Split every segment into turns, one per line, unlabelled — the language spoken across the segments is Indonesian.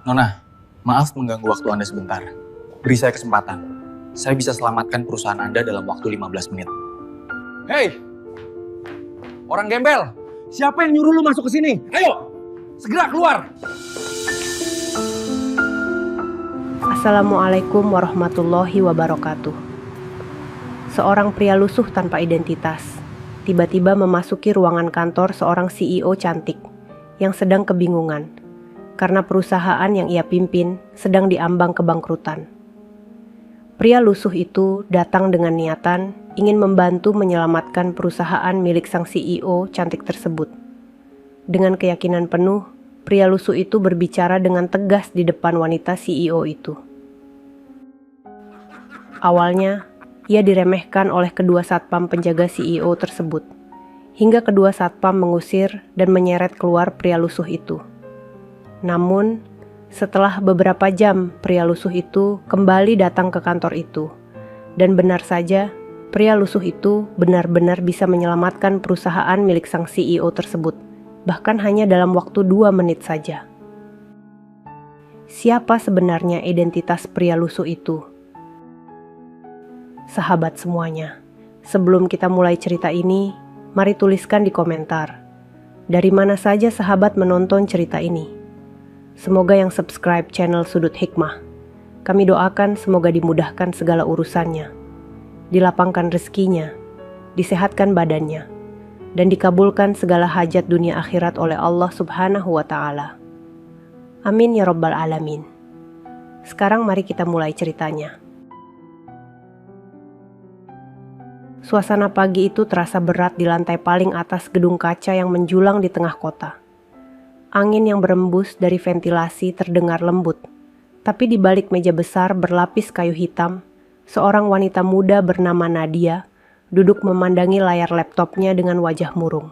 Nona, maaf mengganggu waktu Anda sebentar. Beri saya kesempatan. Saya bisa selamatkan perusahaan Anda dalam waktu 15 menit.
Hei! Orang gembel! Siapa yang nyuruh lu masuk ke sini? Ayo! Segera keluar!
Assalamualaikum warahmatullahi wabarakatuh. Seorang pria lusuh tanpa identitas tiba-tiba memasuki ruangan kantor seorang CEO cantik yang sedang kebingungan karena perusahaan yang ia pimpin sedang diambang kebangkrutan. Pria lusuh itu datang dengan niatan ingin membantu menyelamatkan perusahaan milik sang CEO cantik tersebut. Dengan keyakinan penuh, pria lusuh itu berbicara dengan tegas di depan wanita CEO itu. Awalnya, ia diremehkan oleh kedua satpam penjaga CEO tersebut, hingga kedua satpam mengusir dan menyeret keluar pria lusuh itu. Namun, setelah beberapa jam, pria lusuh itu kembali datang ke kantor itu. Dan benar saja, pria lusuh itu benar-benar bisa menyelamatkan perusahaan milik sang CEO tersebut, bahkan hanya dalam waktu 2 menit saja. Siapa sebenarnya identitas pria lusuh itu? Sahabat semuanya, sebelum kita mulai cerita ini, mari tuliskan di komentar, dari mana saja sahabat menonton cerita ini. Semoga yang subscribe channel Sudut Hikmah. Kami doakan semoga dimudahkan segala urusannya, dilapangkan rezekinya, disehatkan badannya, dan dikabulkan segala hajat dunia akhirat oleh Allah Subhanahu wa Ta'ala. Amin ya Rabbal Alamin. Sekarang mari kita mulai ceritanya. Suasana pagi itu terasa berat di lantai paling atas gedung kaca yang menjulang di tengah kota. Angin yang berembus dari ventilasi terdengar lembut, tapi di balik meja besar berlapis kayu hitam, seorang wanita muda bernama Nadia duduk memandangi layar laptopnya dengan wajah murung.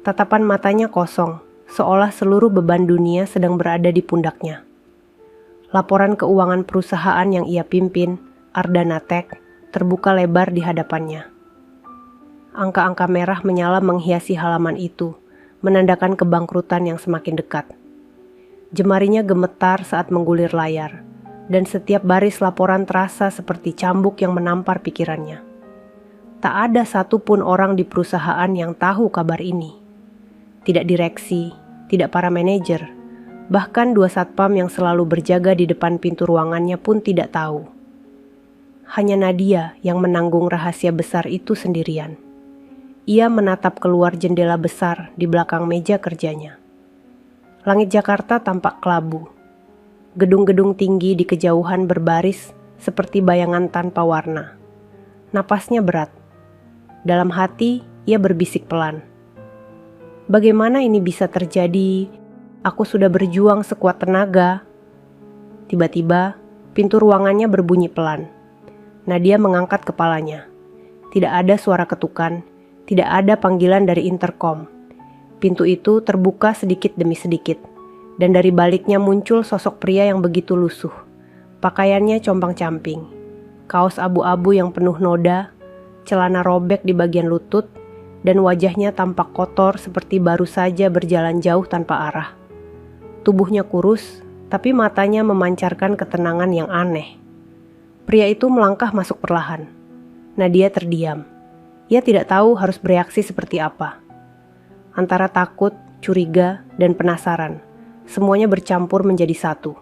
Tatapan matanya kosong, seolah seluruh beban dunia sedang berada di pundaknya. Laporan keuangan perusahaan yang ia pimpin, Ardana Tech, terbuka lebar di hadapannya. Angka-angka merah menyala menghiasi halaman itu, menandakan kebangkrutan yang semakin dekat. Jemarinya gemetar saat menggulir layar, dan setiap baris laporan terasa seperti cambuk yang menampar pikirannya. Tak ada satupun orang di perusahaan yang tahu kabar ini. Tidak direksi, tidak para manajer, bahkan 2 satpam yang selalu berjaga di depan pintu ruangannya pun tidak tahu. Hanya Nadia yang menanggung rahasia besar itu sendirian. Ia menatap keluar jendela besar di belakang meja kerjanya. Langit Jakarta tampak kelabu. Gedung-gedung tinggi di kejauhan berbaris seperti bayangan tanpa warna. Napasnya berat. Dalam hati, ia berbisik pelan. Bagaimana ini bisa terjadi? Aku sudah berjuang sekuat tenaga. Tiba-tiba, pintu ruangannya berbunyi pelan. Nadia mengangkat kepalanya. Tidak ada suara ketukan, tidak ada panggilan dari interkom. Pintu itu terbuka sedikit demi sedikit, dan dari baliknya muncul sosok pria yang begitu lusuh. Pakaiannya compang-camping, kaos abu-abu yang penuh noda, celana robek di bagian lutut, dan wajahnya tampak kotor seperti baru saja berjalan jauh tanpa arah. Tubuhnya kurus, tapi matanya memancarkan ketenangan yang aneh. Pria itu melangkah masuk perlahan. Nadia terdiam. Ia tidak tahu harus bereaksi seperti apa. Antara takut, curiga, dan penasaran, semuanya bercampur menjadi satu.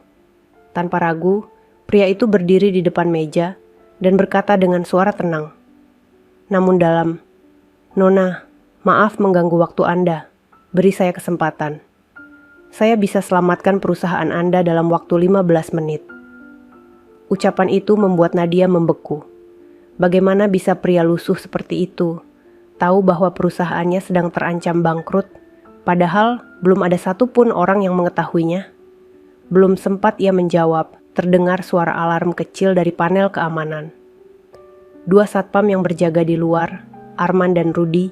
Tanpa ragu, pria itu berdiri di depan meja dan berkata dengan suara tenang, namun dalam, "Nona, maaf mengganggu waktu Anda. Beri saya kesempatan. Saya bisa selamatkan perusahaan Anda dalam waktu 15 menit. Ucapan itu membuat Nadia membeku. Bagaimana bisa pria lusuh seperti itu tahu bahwa perusahaannya sedang terancam bangkrut, padahal belum ada satupun orang yang mengetahuinya? Belum sempat ia menjawab, terdengar suara alarm kecil dari panel keamanan. 2 satpam yang berjaga di luar, Arman dan Rudi,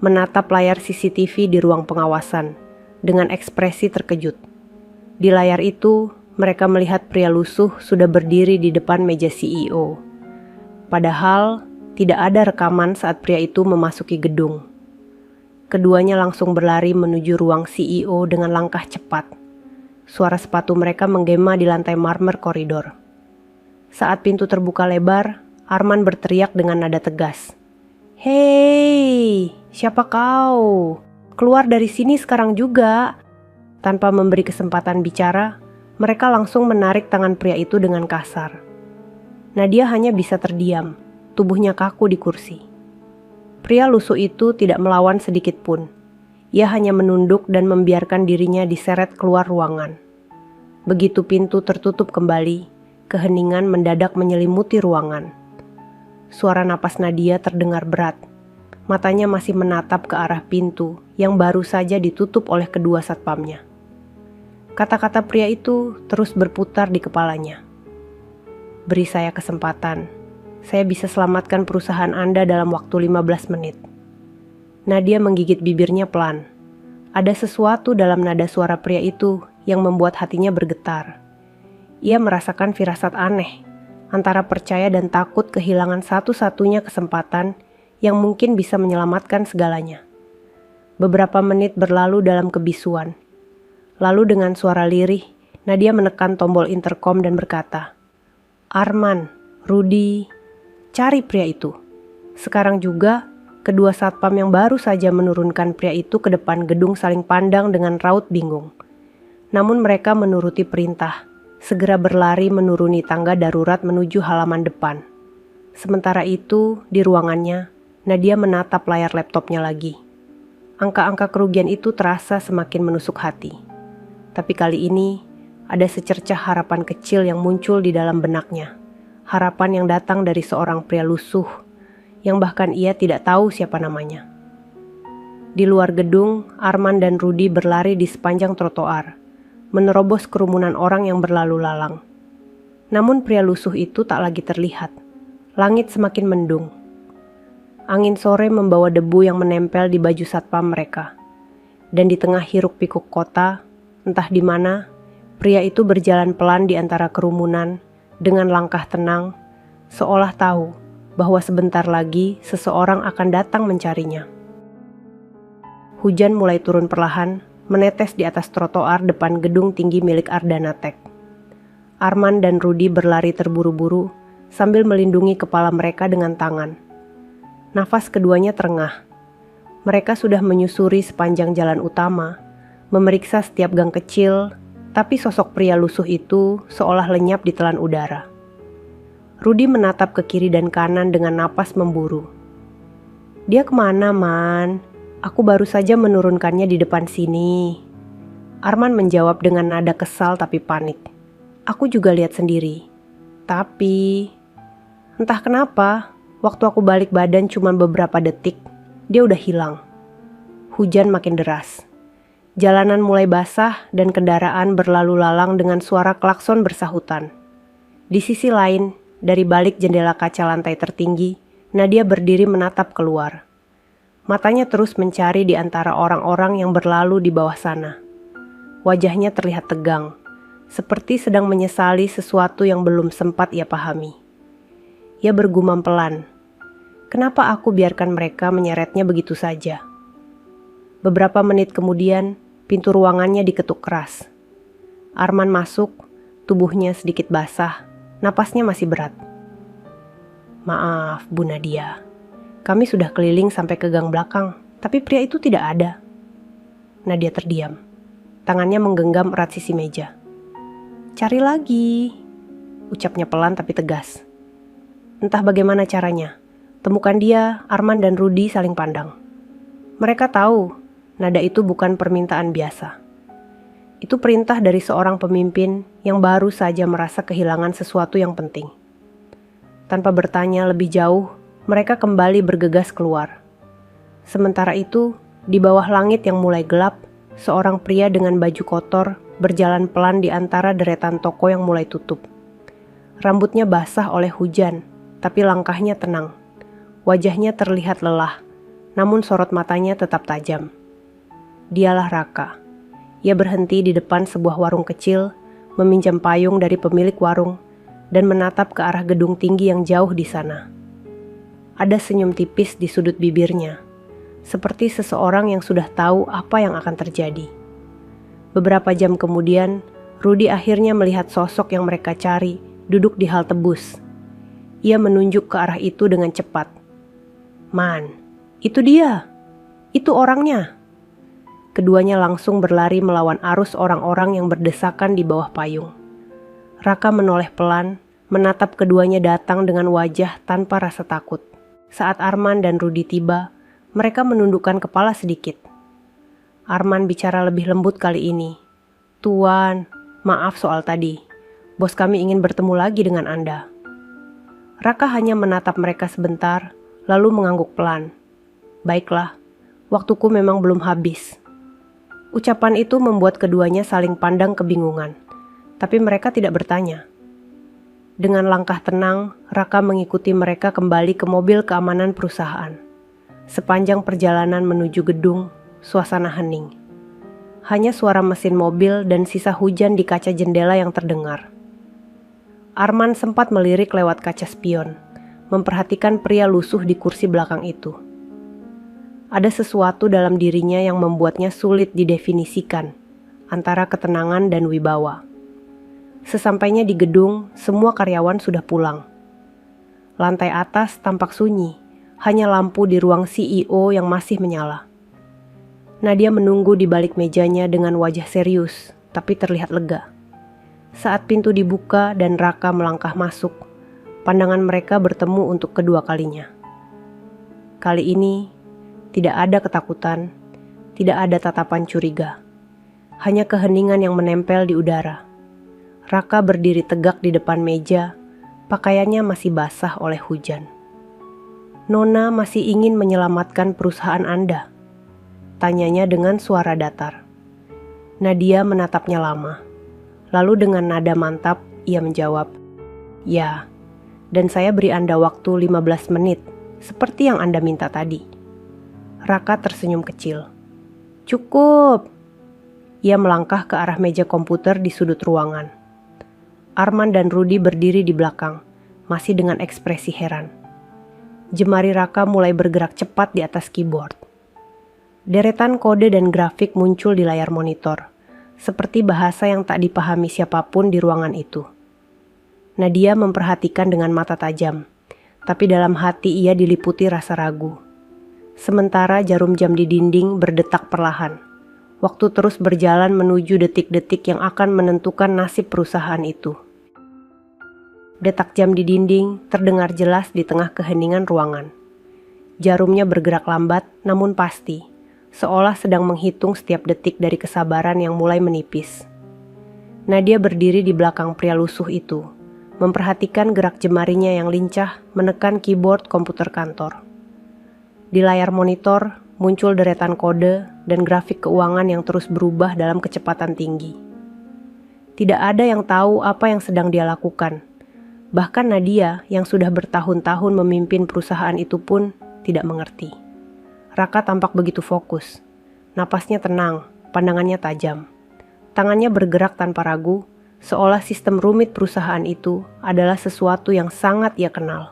menatap layar CCTV di ruang pengawasan dengan ekspresi terkejut. Di layar itu, mereka melihat pria lusuh sudah berdiri di depan meja CEO. Padahal, tidak ada rekaman saat pria itu memasuki gedung. Keduanya langsung berlari menuju ruang CEO dengan langkah cepat. suara sepatu mereka menggema di lantai marmer koridor. Saat pintu terbuka lebar, Arman berteriak dengan nada tegas. "Hei, siapa kau? Keluar dari sini sekarang juga." Tanpa memberi kesempatan bicara, mereka langsung menarik tangan pria itu dengan kasar. Nadia hanya bisa terdiam, tubuhnya kaku di kursi. Pria lusuh itu tidak melawan sedikit pun. Ia hanya menunduk dan membiarkan dirinya diseret keluar ruangan. Begitu pintu tertutup kembali, keheningan mendadak menyelimuti ruangan. Suara napas Nadia terdengar berat. Matanya masih menatap ke arah pintu yang baru saja ditutup oleh kedua satpamnya. Kata-kata pria itu terus berputar di kepalanya. "Beri saya kesempatan. Saya bisa selamatkan perusahaan Anda dalam waktu 15 menit. Nadia menggigit bibirnya pelan. Ada sesuatu dalam nada suara pria itu yang membuat hatinya bergetar. Ia merasakan firasat aneh, antara percaya dan takut kehilangan satu-satunya kesempatan yang mungkin bisa menyelamatkan segalanya. Beberapa menit berlalu dalam kebisuan. Lalu dengan suara lirih, Nadia menekan tombol intercom dan berkata, "Arman, Rudy, cari pria itu." Sekarang juga, kedua satpam yang baru saja menurunkan pria itu ke depan gedung saling pandang dengan raut bingung. Namun mereka menuruti perintah, segera berlari menuruni tangga darurat menuju halaman depan. Sementara itu, di ruangannya, Nadia menatap layar laptopnya lagi. Angka-angka kerugian itu terasa semakin menusuk hati. Tapi kali ini, ada secercah harapan kecil yang muncul di dalam benaknya. Harapan yang datang dari seorang pria lusuh, yang bahkan ia tidak tahu siapa namanya. Di luar gedung, Arman dan Rudy berlari di sepanjang trotoar, menerobos kerumunan orang yang berlalu lalang. Namun pria lusuh itu tak lagi terlihat. Langit semakin mendung. Angin sore membawa debu yang menempel di baju satpam mereka. Dan di tengah hiruk pikuk kota, entah di mana, pria itu berjalan pelan di antara kerumunan dengan langkah tenang, seolah tahu bahwa sebentar lagi seseorang akan datang mencarinya. Hujan mulai turun perlahan, menetes di atas trotoar depan gedung tinggi milik Ardana Tech. Arman dan Rudy berlari terburu-buru sambil melindungi kepala mereka dengan tangan. Nafas keduanya terengah. Mereka sudah menyusuri sepanjang jalan utama, memeriksa setiap gang kecil, tapi sosok pria lusuh itu seolah lenyap di telan udara. Rudy menatap ke kiri dan kanan dengan napas memburu. "Dia kemana, Man? Aku baru saja menurunkannya di depan sini." Arman menjawab dengan nada kesal tapi panik. "Aku juga lihat sendiri. Tapi entah kenapa, waktu aku balik badan cuma beberapa detik, dia udah hilang." Hujan makin deras. Jalanan mulai basah dan kendaraan berlalu lalang dengan suara klakson bersahutan. Di sisi lain, dari balik jendela kaca lantai tertinggi, Nadia berdiri menatap keluar. Matanya terus mencari di antara orang-orang yang berlalu di bawah sana. Wajahnya terlihat tegang, seperti sedang menyesali sesuatu yang belum sempat ia pahami. Ia bergumam pelan, "Kenapa aku biarkan mereka menyeretnya begitu saja?" Beberapa menit kemudian, pintu ruangannya diketuk keras. Arman masuk, tubuhnya sedikit basah, napasnya masih berat. "Maaf, Bu Nadia. Kami sudah keliling sampai ke gang belakang, tapi pria itu tidak ada." Nadia terdiam. Tangannya menggenggam erat sisi meja. "Cari lagi," ucapnya pelan tapi tegas. Entah bagaimana caranya, temukan dia, Arman dan Rudy saling pandang. Mereka tahu nada itu bukan permintaan biasa. Itu perintah dari seorang pemimpin yang baru saja merasa kehilangan sesuatu yang penting. Tanpa bertanya lebih jauh, mereka kembali bergegas keluar. Sementara itu, di bawah langit yang mulai gelap, seorang pria dengan baju kotor berjalan pelan di antara deretan toko yang mulai tutup. Rambutnya basah oleh hujan, tapi langkahnya tenang. Wajahnya terlihat lelah, namun sorot matanya tetap tajam. Dialah Raka. Ia berhenti di depan sebuah warung kecil, meminjam payung dari pemilik warung, dan menatap ke arah gedung tinggi yang jauh di sana. Ada senyum tipis di sudut bibirnya, seperti seseorang yang sudah tahu apa yang akan terjadi. Beberapa jam kemudian, Rudy akhirnya melihat sosok yang mereka cari duduk di halte bus. Ia menunjuk ke arah itu dengan cepat. "Man, itu dia. Itu orangnya." Keduanya langsung berlari melawan arus orang-orang yang berdesakan di bawah payung. Raka menoleh pelan, menatap keduanya datang dengan wajah tanpa rasa takut. Saat Arman dan Rudy tiba, mereka menundukkan kepala sedikit. Arman bicara lebih lembut kali ini. "Tuan, maaf soal tadi. Bos kami ingin bertemu lagi dengan Anda." Raka hanya menatap mereka sebentar, lalu mengangguk pelan. "Baiklah, waktuku memang belum habis." Ucapan itu membuat keduanya saling pandang kebingungan, tapi mereka tidak bertanya. Dengan langkah tenang, Raka mengikuti mereka kembali ke mobil keamanan perusahaan. Sepanjang perjalanan menuju gedung, suasana hening. Hanya suara mesin mobil dan sisa hujan di kaca jendela yang terdengar. Arman sempat melirik lewat kaca spion, memperhatikan pria lusuh di kursi belakang itu. Ada sesuatu dalam dirinya yang membuatnya sulit didefinisikan, antara ketenangan dan wibawa. Sesampainya di gedung, semua karyawan sudah pulang. Lantai atas tampak sunyi, hanya lampu di ruang CEO yang masih menyala. Nadia menunggu di balik mejanya dengan wajah serius, tapi terlihat lega. Saat pintu dibuka dan Raka melangkah masuk, pandangan mereka bertemu untuk kedua kalinya. Kali ini, tidak ada ketakutan, tidak ada tatapan curiga. Hanya keheningan yang menempel di udara. Raka berdiri tegak di depan meja, pakaiannya masih basah oleh hujan. "Nona masih ingin menyelamatkan perusahaan Anda?" tanyanya dengan suara datar. Nadia menatapnya lama. Lalu dengan nada mantap, ia menjawab, "Ya, dan saya beri Anda waktu 15 menit, seperti yang Anda minta tadi." Raka tersenyum kecil. "Cukup." Ia melangkah ke arah meja komputer di sudut ruangan. Arman dan Rudy berdiri di belakang, masih dengan ekspresi heran. Jemari Raka mulai bergerak cepat di atas keyboard. Deretan kode dan grafik muncul di layar monitor, seperti bahasa yang tak dipahami siapapun di ruangan itu. Nadia memperhatikan dengan mata tajam, tapi dalam hati ia diliputi rasa ragu. Sementara jarum jam di dinding berdetak perlahan. Waktu terus berjalan menuju detik-detik yang akan menentukan nasib perusahaan itu. Detak jam di dinding terdengar jelas di tengah keheningan ruangan. Jarumnya bergerak lambat namun pasti, seolah sedang menghitung setiap detik dari kesabaran yang mulai menipis. Nadia berdiri di belakang pria lusuh itu, memperhatikan gerak jemarinya yang lincah menekan keyboard komputer kantor. Di layar monitor muncul deretan kode dan grafik keuangan yang terus berubah dalam kecepatan tinggi. Tidak ada yang tahu apa yang sedang dia lakukan. Bahkan Nadia yang sudah bertahun-tahun memimpin perusahaan itu pun tidak mengerti. Raka tampak begitu fokus. Napasnya tenang, pandangannya tajam. Tangannya bergerak tanpa ragu, seolah sistem rumit perusahaan itu adalah sesuatu yang sangat ia kenal.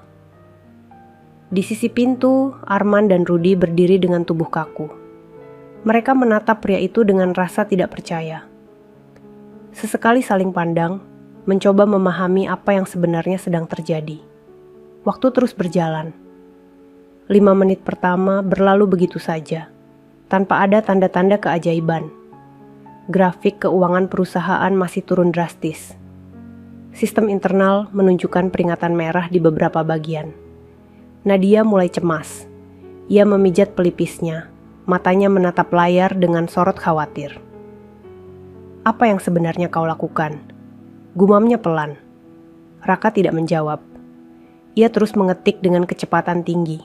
Di sisi pintu, Arman dan Rudy berdiri dengan tubuh kaku. Mereka menatap pria itu dengan rasa tidak percaya. Sesekali saling pandang, mencoba memahami apa yang sebenarnya sedang terjadi. Waktu terus berjalan. 5 menit pertama berlalu begitu saja, tanpa ada tanda-tanda keajaiban. Grafik keuangan perusahaan masih turun drastis. Sistem internal menunjukkan peringatan merah di beberapa bagian. Nadia mulai cemas. Ia memijat pelipisnya, matanya menatap layar dengan sorot khawatir. "Apa yang sebenarnya kau lakukan?" gumamnya pelan. Raka tidak menjawab. Ia terus mengetik dengan kecepatan tinggi,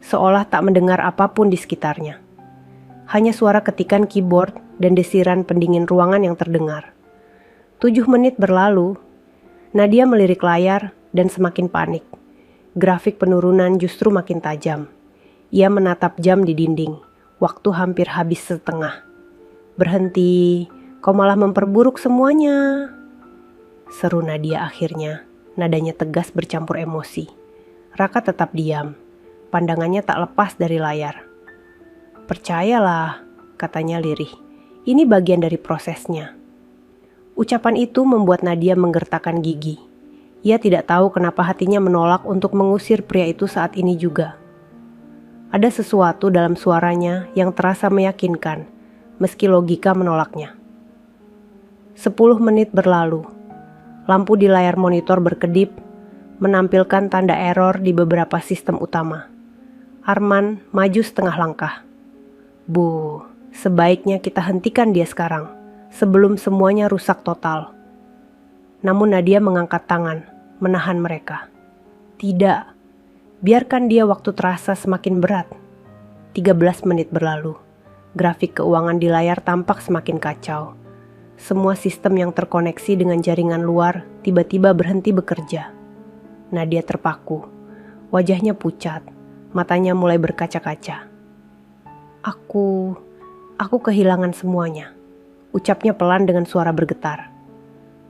seolah tak mendengar apapun di sekitarnya. Hanya suara ketikan keyboard dan desiran pendingin ruangan yang terdengar. 7 menit berlalu, Nadia melirik layar dan semakin panik. Grafik penurunan justru makin tajam. Ia menatap jam di dinding. Waktu hampir habis setengah. "Berhenti, kau malah memperburuk semuanya," seru Nadia akhirnya, nadanya tegas bercampur emosi. Raka tetap diam, pandangannya tak lepas dari layar. "Percayalah," katanya lirih, "ini bagian dari prosesnya." Ucapan itu membuat Nadia menggertakkan gigi. Ia tidak tahu kenapa hatinya menolak untuk mengusir pria itu saat ini juga. Ada sesuatu dalam suaranya yang terasa meyakinkan, meski logika menolaknya. 10 menit berlalu. Lampu di layar monitor berkedip, menampilkan tanda error di beberapa sistem utama. Arman maju setengah langkah. Bu, sebaiknya kita hentikan dia sekarang, sebelum semuanya rusak total. Namun Nadia mengangkat tangan, menahan mereka. Tidak. Biarkan dia waktu terasa semakin berat. 13 menit berlalu. Grafik keuangan di layar tampak semakin kacau. Semua sistem yang terkoneksi dengan jaringan luar tiba-tiba berhenti bekerja. Nadia terpaku. Wajahnya pucat. Matanya mulai berkaca-kaca. Aku kehilangan semuanya. Ucapnya pelan dengan suara bergetar.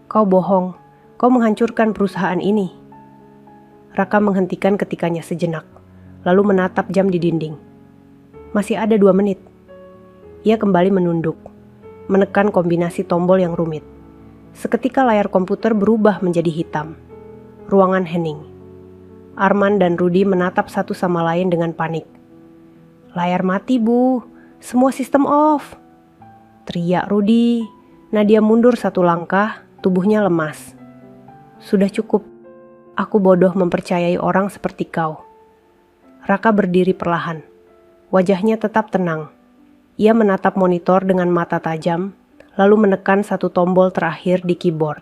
Kau bohong. Kau menghancurkan perusahaan ini. Raka menghentikan ketikanya sejenak, lalu menatap jam di dinding. Masih ada 2 menit. Ia kembali menunduk, menekan kombinasi tombol yang rumit. Seketika layar komputer berubah menjadi hitam. Ruangan hening. Arman dan Rudy menatap satu sama lain dengan panik. Layar mati, Bu. Semua sistem off. Teriak Rudy. Nadia mundur 1 langkah, tubuhnya lemas. Sudah cukup. Aku bodoh mempercayai orang seperti kau. Raka berdiri perlahan. Wajahnya tetap tenang. Ia menatap monitor dengan mata tajam, lalu menekan satu tombol terakhir di keyboard.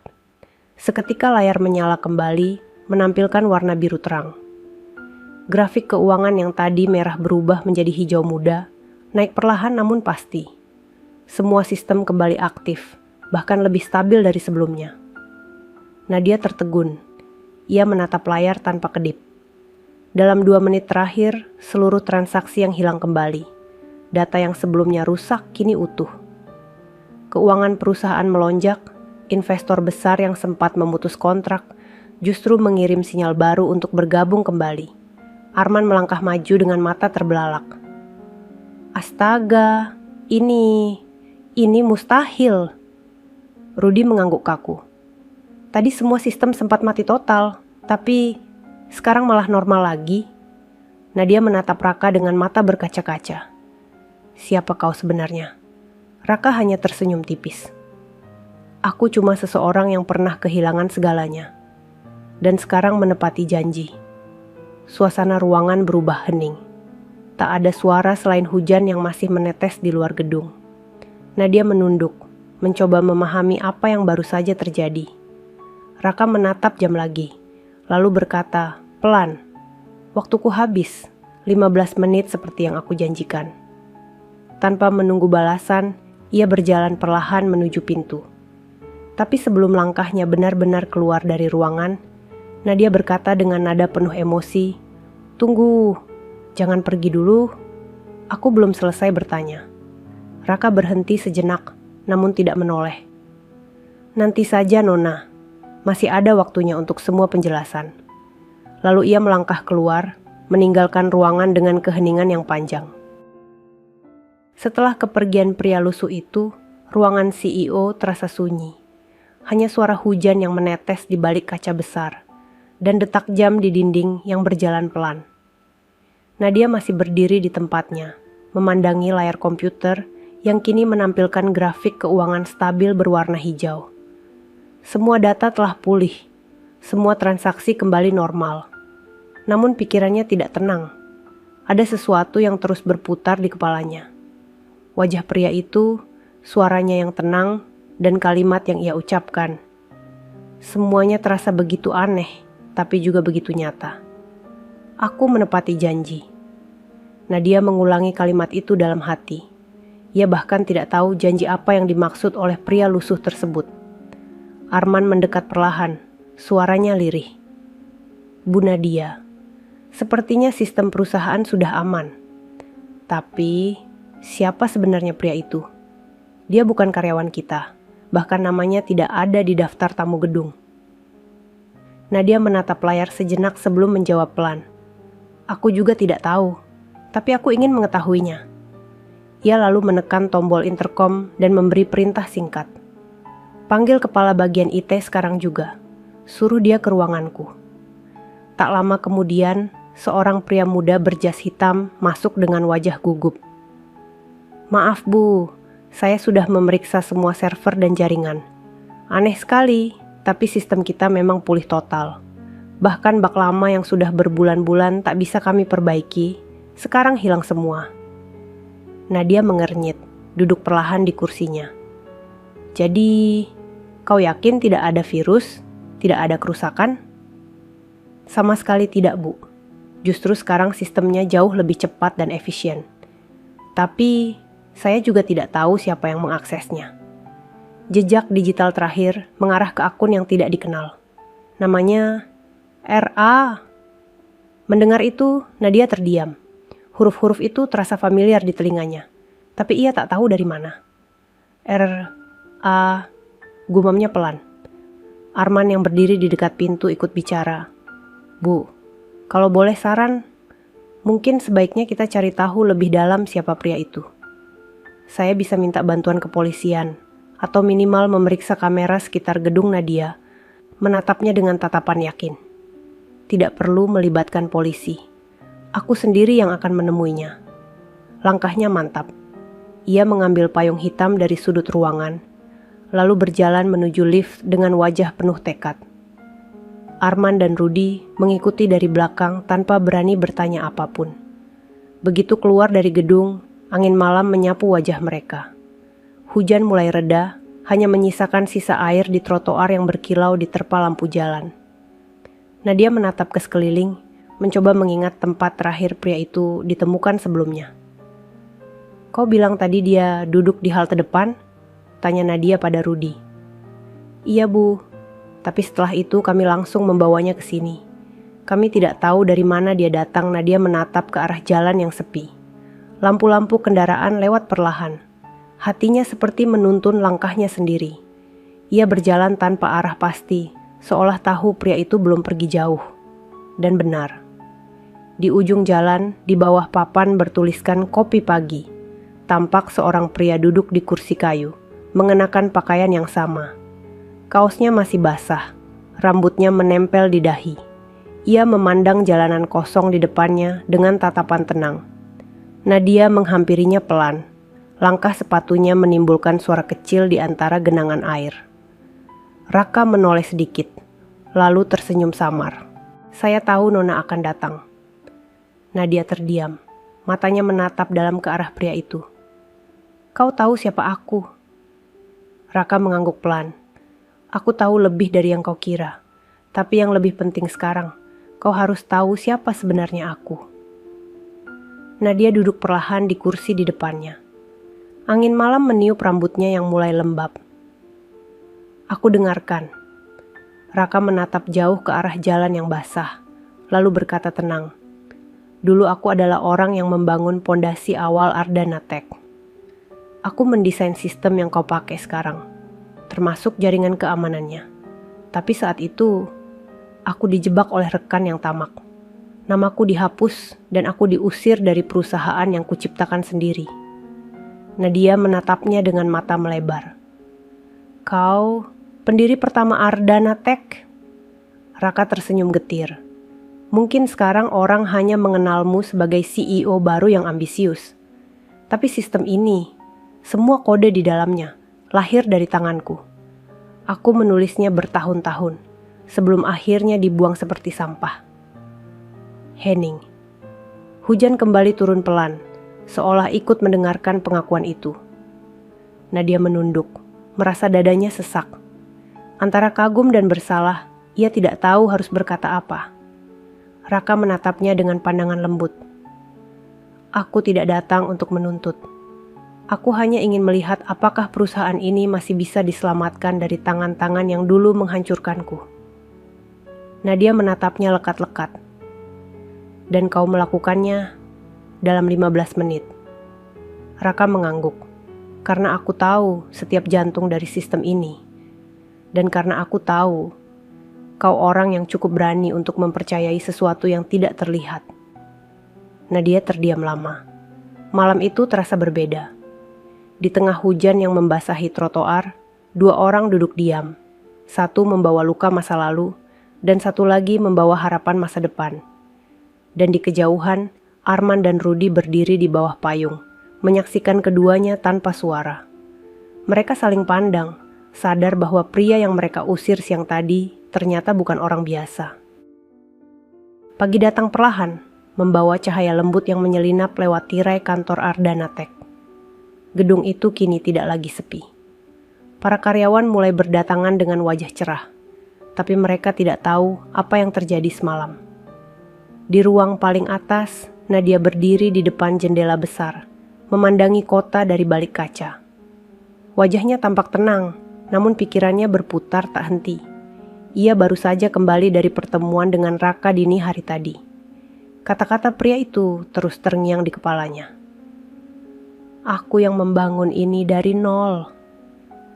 Seketika layar menyala kembali, menampilkan warna biru terang. Grafik keuangan yang tadi merah berubah menjadi hijau muda, naik perlahan namun pasti. Semua sistem kembali aktif, bahkan lebih stabil dari sebelumnya. Nadia tertegun. Ia menatap layar tanpa kedip. Dalam 2 menit terakhir, seluruh transaksi yang hilang kembali. Data yang sebelumnya rusak kini utuh. Keuangan perusahaan melonjak, investor besar yang sempat memutus kontrak justru mengirim sinyal baru untuk bergabung kembali. Arman melangkah maju dengan mata terbelalak. Astaga, ini mustahil. Rudy mengangguk kaku. Tadi semua sistem sempat mati total, tapi sekarang malah normal lagi. Nadia menatap Raka dengan mata berkaca-kaca. Siapa kau sebenarnya? Raka hanya tersenyum tipis. Aku cuma seseorang yang pernah kehilangan segalanya. Dan sekarang menepati janji. Suasana ruangan berubah hening. Tak ada suara selain hujan yang masih menetes di luar gedung. Nadia menunduk, mencoba memahami apa yang baru saja terjadi. Raka menatap jam lagi, lalu berkata, pelan, waktuku habis, 15 menit seperti yang aku janjikan. Tanpa menunggu balasan, ia berjalan perlahan menuju pintu. Tapi sebelum langkahnya benar-benar keluar dari ruangan, Nadia berkata dengan nada penuh emosi, tunggu, jangan pergi dulu, aku belum selesai bertanya. Raka berhenti sejenak, namun tidak menoleh. Nanti saja Nona. Masih ada waktunya untuk semua penjelasan. Lalu ia melangkah keluar, meninggalkan ruangan dengan keheningan yang panjang. Setelah kepergian pria lusuh itu, ruangan CEO terasa sunyi. Hanya suara hujan yang menetes di balik kaca besar, dan detak jam di dinding yang berjalan pelan. Nadia masih berdiri di tempatnya, memandangi layar komputer yang kini menampilkan grafik keuangan stabil berwarna hijau. Semua data telah pulih, semua transaksi kembali normal. Namun pikirannya tidak tenang. Ada sesuatu yang terus berputar di kepalanya. Wajah pria itu, suaranya yang tenang, dan kalimat yang ia ucapkan. Semuanya terasa begitu aneh, tapi juga begitu nyata. Aku menepati janji. Nadia mengulangi kalimat itu dalam hati. Ia bahkan tidak tahu janji apa yang dimaksud oleh pria lusuh tersebut. Arman mendekat perlahan, suaranya lirih. Bu Nadia, sepertinya sistem perusahaan sudah aman. Tapi, siapa sebenarnya pria itu? Dia bukan karyawan kita, bahkan namanya tidak ada di daftar tamu gedung. Nadia menatap layar sejenak sebelum menjawab pelan. Aku juga tidak tahu, tapi aku ingin mengetahuinya. Ia lalu menekan tombol intercom dan memberi perintah singkat. Panggil kepala bagian IT sekarang juga. Suruh dia ke ruanganku. Tak lama kemudian, seorang pria muda berjas hitam masuk dengan wajah gugup. Maaf Bu, saya sudah memeriksa semua server dan jaringan. Aneh sekali, tapi sistem kita memang pulih total. Bahkan bak lama yang sudah berbulan-bulan tak bisa kami perbaiki, sekarang hilang semua. Nadia mengernyit, duduk perlahan di kursinya. Jadi, kau yakin tidak ada virus, tidak ada kerusakan? Sama sekali tidak, Bu. Justru sekarang sistemnya jauh lebih cepat dan efisien. Tapi, saya juga tidak tahu siapa yang mengaksesnya. Jejak digital terakhir mengarah ke akun yang tidak dikenal. Namanya RA. Mendengar itu, Nadia terdiam. Huruf-huruf itu terasa familiar di telinganya, tapi ia tak tahu dari mana. RA, gumamnya pelan. Arman yang berdiri di dekat pintu ikut bicara. Bu, kalau boleh saran, mungkin sebaiknya kita cari tahu lebih dalam siapa pria itu. Saya bisa minta bantuan kepolisian, atau minimal memeriksa kamera sekitar gedung Nadia, menatapnya dengan tatapan yakin. Tidak perlu melibatkan polisi. Aku sendiri yang akan menemuinya. Langkahnya mantap. Ia mengambil payung hitam dari sudut ruangan, lalu berjalan menuju lift dengan wajah penuh tekad. Arman dan Rudy mengikuti dari belakang tanpa berani bertanya apapun. Begitu keluar dari gedung, angin malam menyapu wajah mereka. Hujan mulai reda, hanya menyisakan sisa air di trotoar yang berkilau diterpa lampu jalan. Nadia menatap ke sekeliling, mencoba mengingat tempat terakhir pria itu ditemukan sebelumnya. Kau bilang tadi dia duduk di halte depan? Tanya Nadia pada Rudy. Iya Bu, tapi setelah itu kami langsung membawanya ke sini. Kami tidak tahu dari mana dia datang. Nadia menatap ke arah jalan yang sepi. Lampu-lampu kendaraan lewat perlahan. Hatinya seperti menuntun langkahnya sendiri. Ia berjalan tanpa arah pasti, seolah tahu pria itu belum pergi jauh. Dan benar. Di ujung jalan, di bawah papan bertuliskan kopi pagi. Tampak seorang pria duduk di kursi kayu, mengenakan pakaian yang sama. Kaosnya masih basah, rambutnya menempel di dahi. Ia memandang jalanan kosong di depannya dengan tatapan tenang. Nadia menghampirinya pelan. Langkah sepatunya menimbulkan suara kecil di antara genangan air. Raka menoleh sedikit, lalu tersenyum samar. Saya tahu Nona akan datang. Nadia terdiam, matanya menatap dalam ke arah pria itu. Kau tahu siapa aku? Raka mengangguk pelan. Aku tahu lebih dari yang kau kira. Tapi yang lebih penting sekarang, kau harus tahu siapa sebenarnya aku. Nadia duduk perlahan di kursi di depannya. Angin malam meniup rambutnya yang mulai lembab. Aku dengarkan. Raka menatap jauh ke arah jalan yang basah, lalu berkata tenang. Dulu aku adalah orang yang membangun pondasi awal Ardana Tech. Aku mendesain sistem yang kau pakai sekarang, termasuk jaringan keamanannya. Tapi saat itu, aku dijebak oleh rekan yang tamak. Namaku dihapus dan aku diusir dari perusahaan yang kuciptakan sendiri. Nadia menatapnya dengan mata melebar. Kau, pendiri pertama Ardana Tech? Raka tersenyum getir. Mungkin sekarang orang hanya mengenalmu sebagai CEO baru yang ambisius. Tapi sistem ini, semua kode di dalamnya, lahir dari tanganku. Aku menulisnya bertahun-tahun, sebelum akhirnya dibuang seperti sampah. Henning. Hujan kembali turun pelan, seolah ikut mendengarkan pengakuan itu. Nadia menunduk, merasa dadanya sesak. Antara kagum dan bersalah, ia tidak tahu harus berkata apa. Raka menatapnya dengan pandangan lembut. Aku tidak datang untuk menuntut. Aku hanya ingin melihat apakah perusahaan ini masih bisa diselamatkan dari tangan-tangan yang dulu menghancurkanku. Nadia menatapnya lekat-lekat. Dan kau melakukannya dalam 15 menit. Raka mengangguk. Karena aku tahu setiap jantung dari sistem ini. Dan karena aku tahu kau orang yang cukup berani untuk mempercayai sesuatu yang tidak terlihat. Nadia terdiam lama. Malam itu terasa berbeda. Di tengah hujan yang membasahi trotoar, 2 orang duduk diam. Satu membawa luka masa lalu, dan satu lagi membawa harapan masa depan. Dan di kejauhan, Arman dan Rudy berdiri di bawah payung, menyaksikan keduanya tanpa suara. Mereka saling pandang, sadar bahwa pria yang mereka usir siang tadi ternyata bukan orang biasa. Pagi datang perlahan, membawa cahaya lembut yang menyelinap lewat tirai kantor Ardana Tech. Gedung itu kini tidak lagi sepi. Para karyawan mulai berdatangan dengan wajah cerah, tapi mereka tidak tahu apa yang terjadi semalam. Di ruang paling atas, Nadia berdiri di depan jendela besar, memandangi kota dari balik kaca. Wajahnya tampak tenang, namun pikirannya berputar tak henti. Ia baru saja kembali dari pertemuan dengan Raka dini hari tadi. Kata-kata pria itu terus terngiang di kepalanya. Aku yang membangun ini dari nol.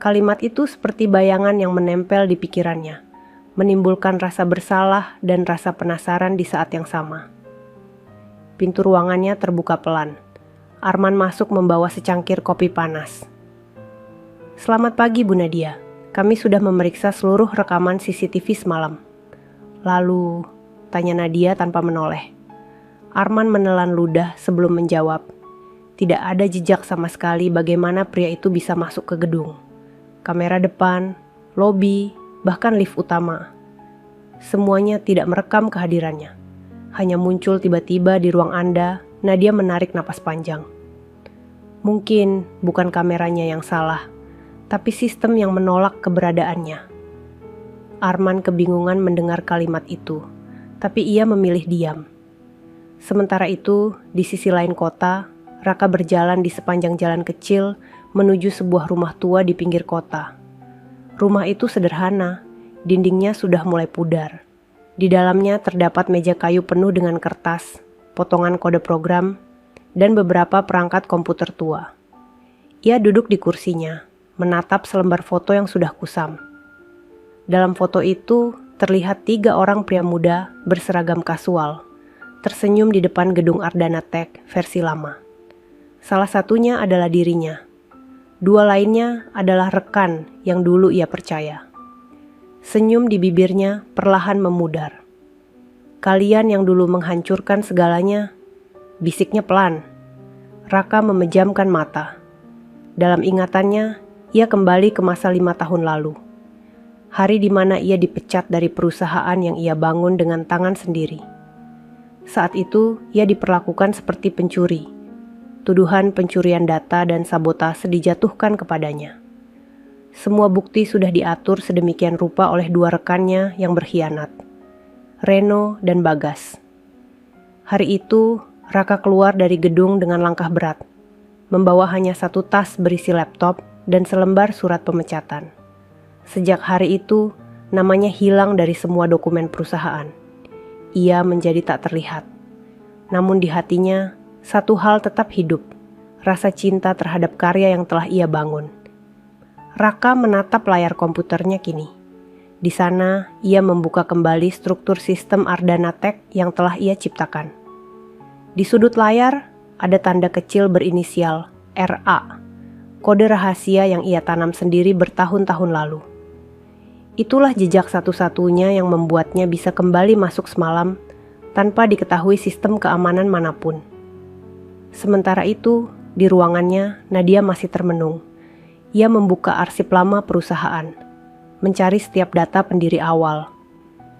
Kalimat itu seperti bayangan yang menempel di pikirannya, menimbulkan rasa bersalah dan rasa penasaran di saat yang sama. Pintu ruangannya terbuka pelan. Arman masuk membawa secangkir kopi panas. Selamat pagi Bu Nadia, kami sudah memeriksa seluruh rekaman CCTV semalam. Lalu, tanya Nadia tanpa menoleh. Arman menelan ludah sebelum menjawab. Tidak ada jejak sama sekali bagaimana pria itu bisa masuk ke gedung. Kamera depan, lobi, bahkan lift utama. Semuanya tidak merekam kehadirannya. Hanya muncul tiba-tiba di ruang Anda. Nadia menarik napas panjang. Mungkin bukan kameranya yang salah, tapi sistem yang menolak keberadaannya. Arman kebingungan mendengar kalimat itu, tapi ia memilih diam. Sementara itu, di sisi lain kota, Raka berjalan di sepanjang jalan kecil menuju sebuah rumah tua di pinggir kota. Rumah itu sederhana, dindingnya sudah mulai pudar. Di dalamnya terdapat meja kayu penuh dengan kertas, potongan kode program, dan beberapa perangkat komputer tua. Ia duduk di kursinya, menatap selembar foto yang sudah kusam. Dalam foto itu terlihat 3 orang pria muda berseragam kasual, tersenyum di depan gedung Ardana Tech versi lama. Salah satunya adalah dirinya. 2 lainnya adalah rekan yang dulu ia percaya. Senyum di bibirnya perlahan memudar. Kalian yang dulu menghancurkan segalanya, bisiknya pelan. Raka memejamkan mata. Dalam ingatannya, ia kembali ke masa 5 tahun lalu. Hari di mana ia dipecat dari perusahaan yang ia bangun dengan tangan sendiri. Saat itu, ia diperlakukan seperti pencuri. Tuduhan pencurian data dan sabotase dijatuhkan kepadanya. Semua bukti sudah diatur sedemikian rupa oleh 2 rekannya yang berkhianat, Reno dan Bagas. Hari itu, Raka keluar dari gedung dengan langkah berat, membawa hanya 1 tas berisi laptop dan selembar surat pemecatan. Sejak hari itu, namanya hilang dari semua dokumen perusahaan. Ia menjadi tak terlihat. Namun di hatinya, satu hal tetap hidup, rasa cinta terhadap karya yang telah ia bangun. Raka menatap layar komputernya kini. Di sana, ia membuka kembali struktur sistem Ardana Tech yang telah ia ciptakan. Di sudut layar, ada tanda kecil berinisial RA, kode rahasia yang ia tanam sendiri bertahun-tahun lalu. Itulah jejak satu-satunya yang membuatnya bisa kembali masuk semalam tanpa diketahui sistem keamanan manapun. Sementara itu, di ruangannya, Nadia masih termenung. Ia membuka arsip lama perusahaan, mencari setiap data pendiri awal.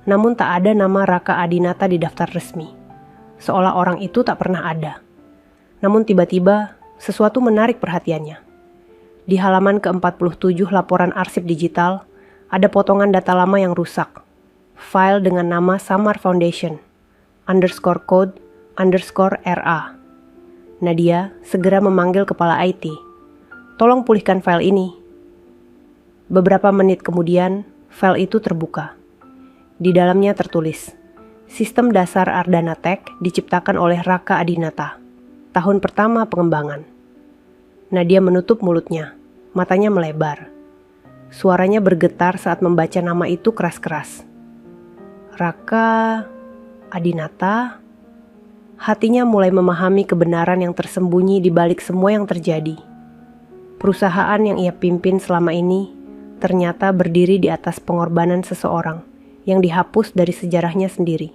Namun tak ada nama Raka Adinata di daftar resmi, seolah orang itu tak pernah ada. Namun tiba-tiba, sesuatu menarik perhatiannya. Di halaman ke-47 laporan arsip digital, ada potongan data lama yang rusak. File dengan nama Samar Foundation, _code_RA. Nadia segera memanggil kepala IT. Tolong pulihkan file ini. Beberapa menit kemudian, file itu terbuka. Di dalamnya tertulis, Sistem dasar Ardana Tech diciptakan oleh Raka Adinata. Tahun pertama pengembangan. Nadia menutup mulutnya, matanya melebar. Suaranya bergetar saat membaca nama itu keras-keras. Raka Adinata. Hatinya mulai memahami kebenaran yang tersembunyi di balik semua yang terjadi. Perusahaan yang ia pimpin selama ini ternyata berdiri di atas pengorbanan seseorang yang dihapus dari sejarahnya sendiri.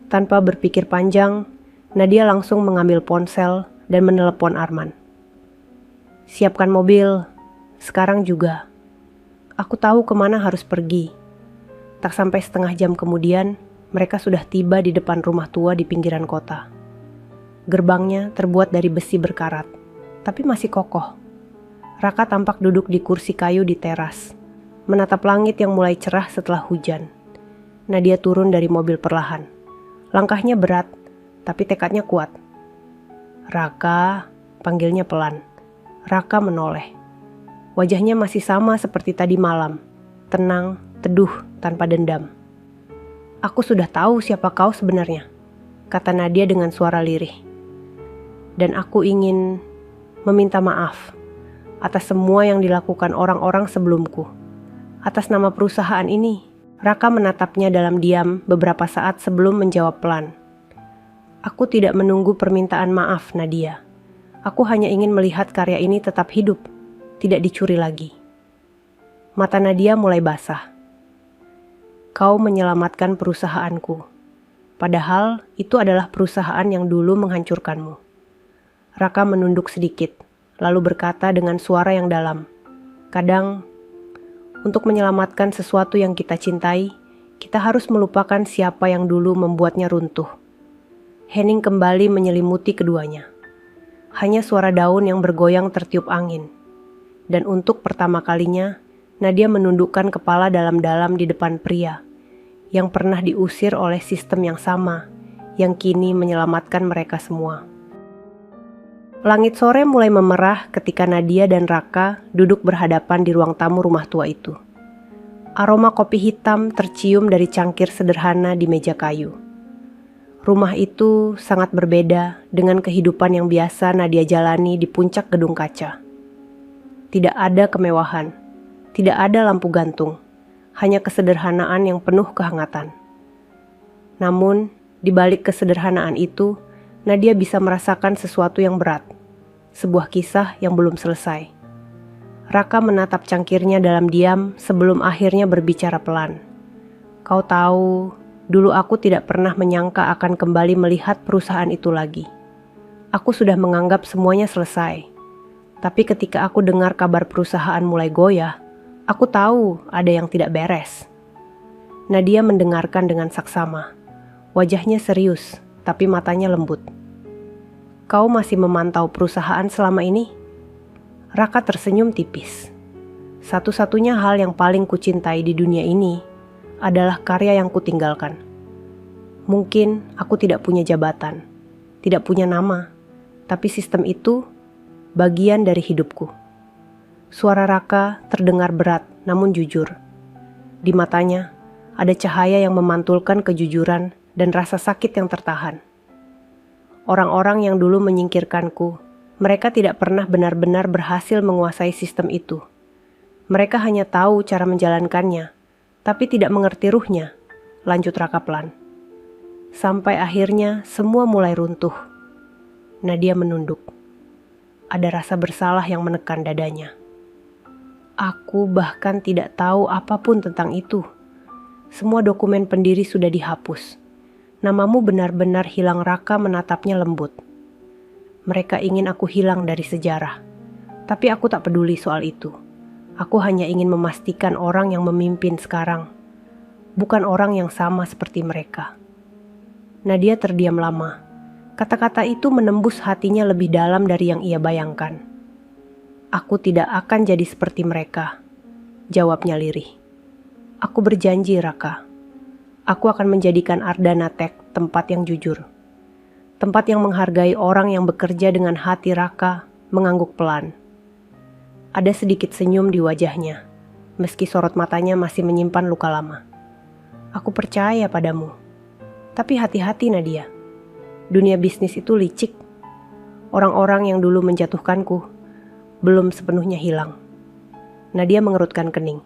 Tanpa berpikir panjang, Nadia langsung mengambil ponsel dan menelepon Arman. "Siapkan mobil, sekarang juga. Aku tahu kemana harus pergi." Tak sampai setengah jam kemudian, mereka sudah tiba di depan rumah tua di pinggiran kota. Gerbangnya terbuat dari besi berkarat, tapi masih kokoh. Raka tampak duduk di kursi kayu di teras, menatap langit yang mulai cerah setelah hujan. Nadia turun dari mobil perlahan. Langkahnya berat, tapi tekadnya kuat. "Raka," panggilnya pelan. Raka menoleh. Wajahnya masih sama seperti tadi malam, tenang, teduh, tanpa dendam. "Aku sudah tahu siapa kau sebenarnya," kata Nadia dengan suara lirih. "Dan aku ingin meminta maaf atas semua yang dilakukan orang-orang sebelumku. Atas nama perusahaan ini." Raka menatapnya dalam diam beberapa saat sebelum menjawab pelan. "Aku tidak menunggu permintaan maaf, Nadia. Aku hanya ingin melihat karya ini tetap hidup, tidak dicuri lagi." Mata Nadia mulai basah. "Kau menyelamatkan perusahaanku. Padahal itu adalah perusahaan yang dulu menghancurkanmu." Raka menunduk sedikit, lalu berkata dengan suara yang dalam, "Kadang, untuk menyelamatkan sesuatu yang kita cintai, kita harus melupakan siapa yang dulu membuatnya runtuh." Hening kembali menyelimuti keduanya. Hanya suara daun yang bergoyang tertiup angin. Dan untuk pertama kalinya, Nadia menundukkan kepala dalam-dalam di depan pria yang pernah diusir oleh sistem yang sama, yang kini menyelamatkan mereka semua. Langit sore mulai memerah ketika Nadia dan Raka duduk berhadapan di ruang tamu rumah tua itu. Aroma kopi hitam tercium dari cangkir sederhana di meja kayu. Rumah itu sangat berbeda dengan kehidupan yang biasa Nadia jalani di puncak gedung kaca. Tidak ada kemewahan, tidak ada lampu gantung, hanya kesederhanaan yang penuh kehangatan. Namun, di balik kesederhanaan itu, Nadia bisa merasakan sesuatu yang berat, sebuah kisah yang belum selesai. Raka menatap cangkirnya dalam diam sebelum akhirnya berbicara pelan. "Kau tahu, dulu aku tidak pernah menyangka akan kembali melihat perusahaan itu lagi. Aku sudah menganggap semuanya selesai. Tapi ketika aku dengar kabar perusahaan mulai goyah, aku tahu ada yang tidak beres." Nadia mendengarkan dengan saksama. Wajahnya serius, tapi matanya lembut. "Kau masih memantau perusahaan selama ini?" Raka tersenyum tipis. "Satu-satunya hal yang paling kucintai di dunia ini adalah karya yang kutinggalkan. Mungkin aku tidak punya jabatan, tidak punya nama, tapi sistem itu bagian dari hidupku." Suara Raka terdengar berat namun jujur. Di matanya ada cahaya yang memantulkan kejujuran dan rasa sakit yang tertahan. "Orang-orang yang dulu menyingkirkanku, mereka tidak pernah benar-benar berhasil menguasai sistem itu. Mereka hanya tahu cara menjalankannya, tapi tidak mengerti ruhnya," lanjut Raka pelan. "Sampai akhirnya semua mulai runtuh." Nadia menunduk. Ada rasa bersalah yang menekan dadanya. "Aku bahkan tidak tahu apapun tentang itu. Semua dokumen pendiri sudah dihapus. Namamu benar-benar hilang." Raka menatapnya lembut. "Mereka ingin aku hilang dari sejarah. Tapi aku tak peduli soal itu. Aku hanya ingin memastikan orang yang memimpin sekarang bukan orang yang sama seperti mereka." Nadia terdiam lama. Kata-kata itu menembus hatinya lebih dalam dari yang ia bayangkan. "Aku tidak akan jadi seperti mereka," jawabnya lirih. "Aku berjanji, Raka. Aku akan menjadikan Ardana Tech tempat yang jujur. Tempat yang menghargai orang yang bekerja dengan hati." Raka mengangguk pelan. Ada sedikit senyum di wajahnya, meski sorot matanya masih menyimpan luka lama. "Aku percaya padamu. Tapi hati-hati, Nadia. Dunia bisnis itu licik. Orang-orang yang dulu menjatuhkanku belum sepenuhnya hilang." Nadia mengerutkan kening.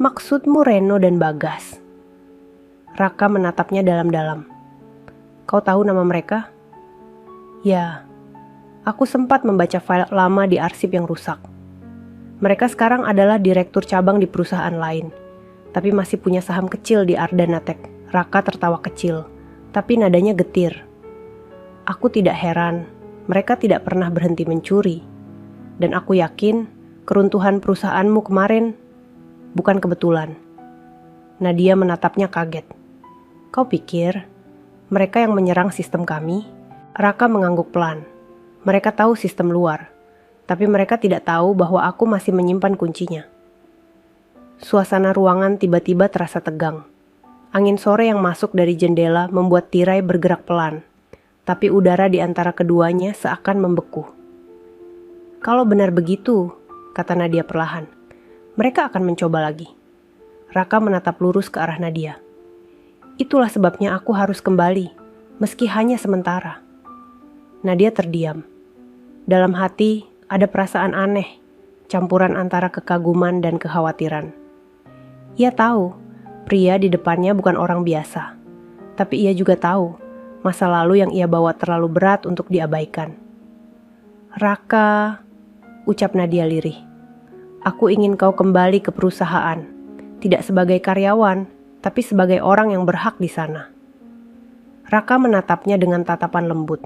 "Maksudmu Reno dan Bagas?" Raka menatapnya dalam-dalam. "Kau tahu nama mereka?" "Ya, aku sempat membaca file lama di arsip yang rusak. Mereka sekarang adalah direktur cabang di perusahaan lain, tapi masih punya saham kecil di Ardanatek. Raka tertawa kecil, tapi nadanya getir. Aku tidak heran, mereka tidak pernah berhenti mencuri. Dan aku yakin keruntuhan perusahaanmu kemarin bukan kebetulan. Nadia menatapnya kaget. Kau pikir mereka yang menyerang sistem kami? Raka mengangguk pelan. Mereka tahu sistem luar, tapi mereka tidak tahu bahwa aku masih menyimpan kuncinya. Suasana ruangan tiba-tiba terasa tegang. Angin sore yang masuk dari jendela membuat tirai bergerak pelan, tapi udara di antara keduanya seakan membeku. Kalau benar begitu, kata Nadia perlahan, mereka akan mencoba lagi. Raka menatap lurus ke arah Nadia. Itulah sebabnya aku harus kembali, meski hanya sementara. Nadia terdiam. Dalam hati ada perasaan aneh, campuran antara kekaguman dan kekhawatiran. Ia tahu, pria di depannya bukan orang biasa. Tapi ia juga tahu, masa lalu yang ia bawa terlalu berat untuk diabaikan. Raka, ucap Nadia lirih. Aku ingin kau kembali ke perusahaan. Tidak sebagai karyawan, tapi sebagai orang yang berhak di sana. Raka menatapnya dengan tatapan lembut.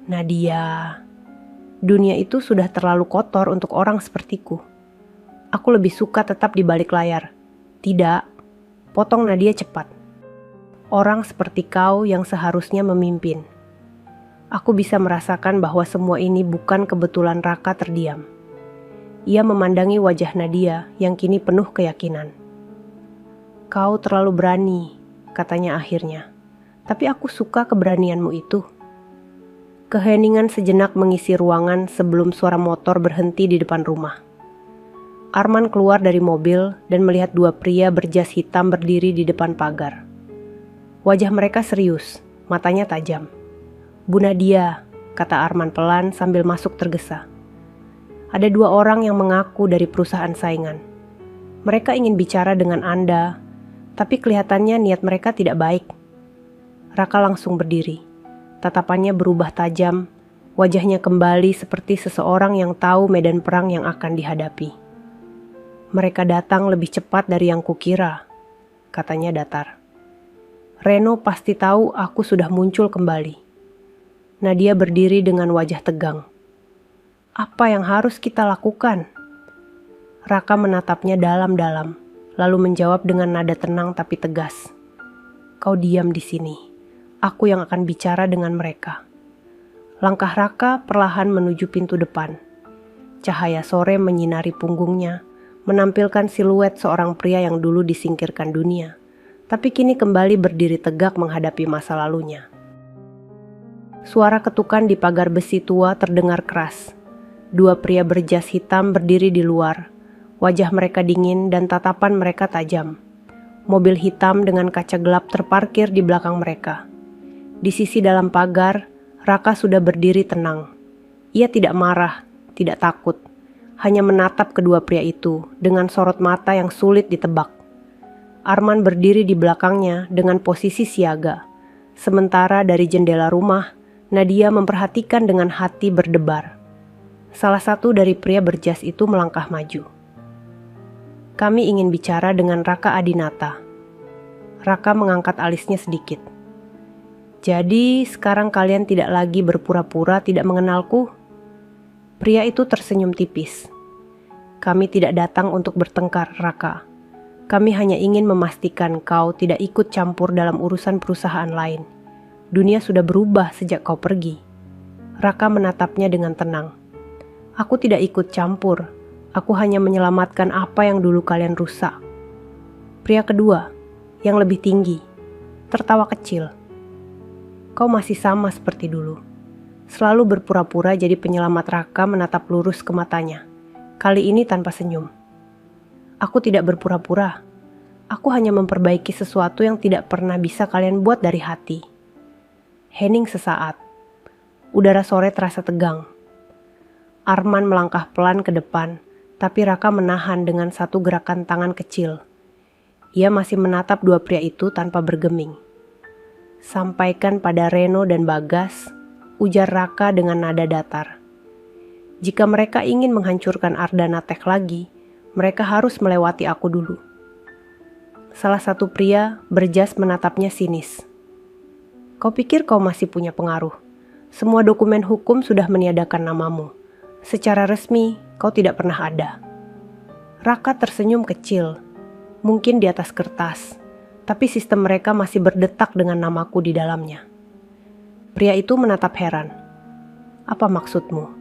Nadia, dunia itu sudah terlalu kotor untuk orang sepertiku. Aku lebih suka tetap di balik layar. Tidak, potong Nadia cepat. Orang seperti kau yang seharusnya memimpin. Aku bisa merasakan bahwa semua ini bukan kebetulan. Raka terdiam. Ia memandangi wajah Nadia yang kini penuh keyakinan. Kau terlalu berani, katanya akhirnya. Tapi aku suka keberanianmu itu. Keheningan sejenak mengisi ruangan sebelum suara motor berhenti di depan rumah. Arman keluar dari mobil dan melihat dua pria berjas hitam berdiri di depan pagar. Wajah mereka serius, matanya tajam. Bu Nadia, kata Arman pelan sambil masuk tergesa. Ada dua orang yang mengaku dari perusahaan saingan. Mereka ingin bicara dengan Anda, tapi kelihatannya niat mereka tidak baik. Raka langsung berdiri. Tatapannya berubah tajam, wajahnya kembali seperti seseorang yang tahu medan perang yang akan dihadapi. Mereka datang lebih cepat dari yang kukira, katanya datar. Reno pasti tahu aku sudah muncul kembali. Nadia berdiri dengan wajah tegang. Apa yang harus kita lakukan? Raka menatapnya dalam-dalam, lalu menjawab dengan nada tenang tapi tegas. Kau diam di sini. Aku yang akan bicara dengan mereka. Langkah Raka perlahan menuju pintu depan. Cahaya sore menyinari punggungnya, menampilkan siluet seorang pria yang dulu disingkirkan dunia, tapi kini kembali berdiri tegak menghadapi masa lalunya. Suara ketukan di pagar besi tua terdengar keras. Dua pria berjas hitam berdiri di luar. Wajah mereka dingin dan tatapan mereka tajam. Mobil hitam dengan kaca gelap terparkir di belakang mereka. Di sisi dalam pagar, Raka sudah berdiri tenang. Ia tidak marah, tidak takut. Hanya menatap kedua pria itu dengan sorot mata yang sulit ditebak. Arman berdiri di belakangnya dengan posisi siaga. Sementara dari jendela rumah, Nadia memperhatikan dengan hati berdebar. Salah satu dari pria berjas itu melangkah maju. Kami ingin bicara dengan Raka Adinata. Raka mengangkat alisnya sedikit. Jadi sekarang kalian tidak lagi berpura-pura tidak mengenalku? Pria itu tersenyum tipis. Kami tidak datang untuk bertengkar, Raka. Kami hanya ingin memastikan kau tidak ikut campur dalam urusan perusahaan lain. Dunia sudah berubah sejak kau pergi. Raka menatapnya dengan tenang. Aku tidak ikut campur, aku hanya menyelamatkan apa yang dulu kalian rusak. Pria kedua, yang lebih tinggi, tertawa kecil. Kau masih sama seperti dulu. Selalu berpura-pura jadi penyelamat. Raka menatap lurus ke matanya. Kali ini tanpa senyum. Aku tidak berpura-pura. Aku hanya memperbaiki sesuatu yang tidak pernah bisa kalian buat dari hati. Hening sesaat. Udara sore terasa tegang. Arman melangkah pelan ke depan, tapi Raka menahan dengan satu gerakan tangan kecil. Ia masih menatap dua pria itu tanpa bergeming. Sampaikan pada Reno dan Bagas, ujar Raka dengan nada datar. Jika mereka ingin menghancurkan Ardana Tech lagi, mereka harus melewati aku dulu. Salah satu pria berjas menatapnya sinis. Kau pikir kau masih punya pengaruh? Semua dokumen hukum sudah meniadakan namamu. Secara resmi, kau tidak pernah ada. Raka tersenyum kecil, mungkin di atas kertas, tapi sistem mereka masih berdetak dengan namaku di dalamnya. Pria itu menatap heran. Apa maksudmu?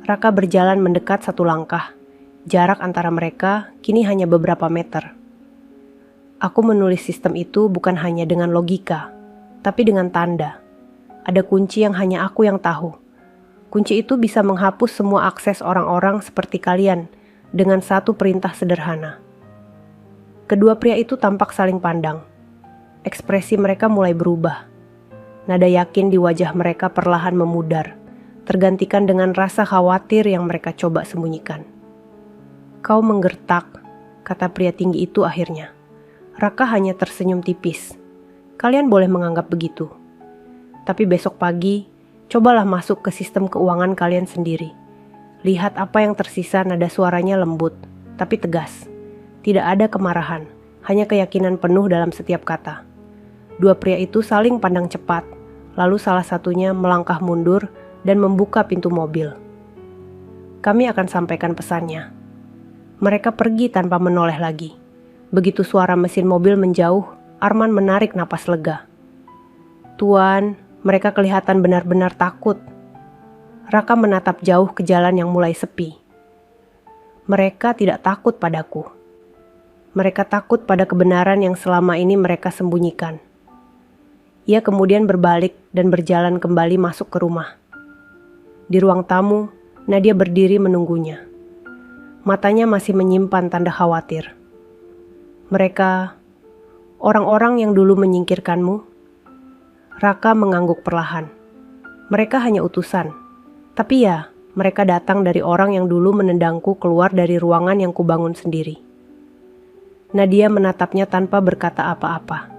Raka berjalan mendekat satu langkah. Jarak antara mereka kini hanya beberapa meter. Aku menulis sistem itu bukan hanya dengan logika, tapi dengan tanda. Ada kunci yang hanya aku yang tahu. Kunci itu bisa menghapus semua akses orang-orang seperti kalian dengan satu perintah sederhana. Kedua pria itu tampak saling pandang. Ekspresi mereka mulai berubah. Nada yakin di wajah mereka perlahan memudar, tergantikan dengan rasa khawatir yang mereka coba sembunyikan. Kau menggertak, kata pria tinggi itu akhirnya. Raka hanya tersenyum tipis. Kalian boleh menganggap begitu. Tapi besok pagi, cobalah masuk ke sistem keuangan kalian sendiri. Lihat apa yang tersisa. Nada suaranya lembut, tapi tegas. Tidak ada kemarahan, hanya keyakinan penuh dalam setiap kata. Dua pria itu saling pandang cepat, lalu salah satunya melangkah mundur dan membuka pintu mobil. Kami akan sampaikan pesannya. Mereka pergi tanpa menoleh lagi. Begitu suara mesin mobil menjauh, Arman menarik napas lega. Tuan, mereka kelihatan benar-benar takut. Raka menatap jauh ke jalan yang mulai sepi. Mereka tidak takut padaku. Mereka takut pada kebenaran yang selama ini mereka sembunyikan. Ia kemudian berbalik dan berjalan kembali masuk ke rumah. Di ruang tamu, Nadia berdiri menunggunya. Matanya masih menyimpan tanda khawatir. Mereka, orang-orang yang dulu menyingkirkanmu. Raka mengangguk perlahan. Mereka hanya utusan. Tapi ya, mereka datang dari orang yang dulu menendangku keluar dari ruangan yang kubangun sendiri. Nadia menatapnya tanpa berkata apa-apa.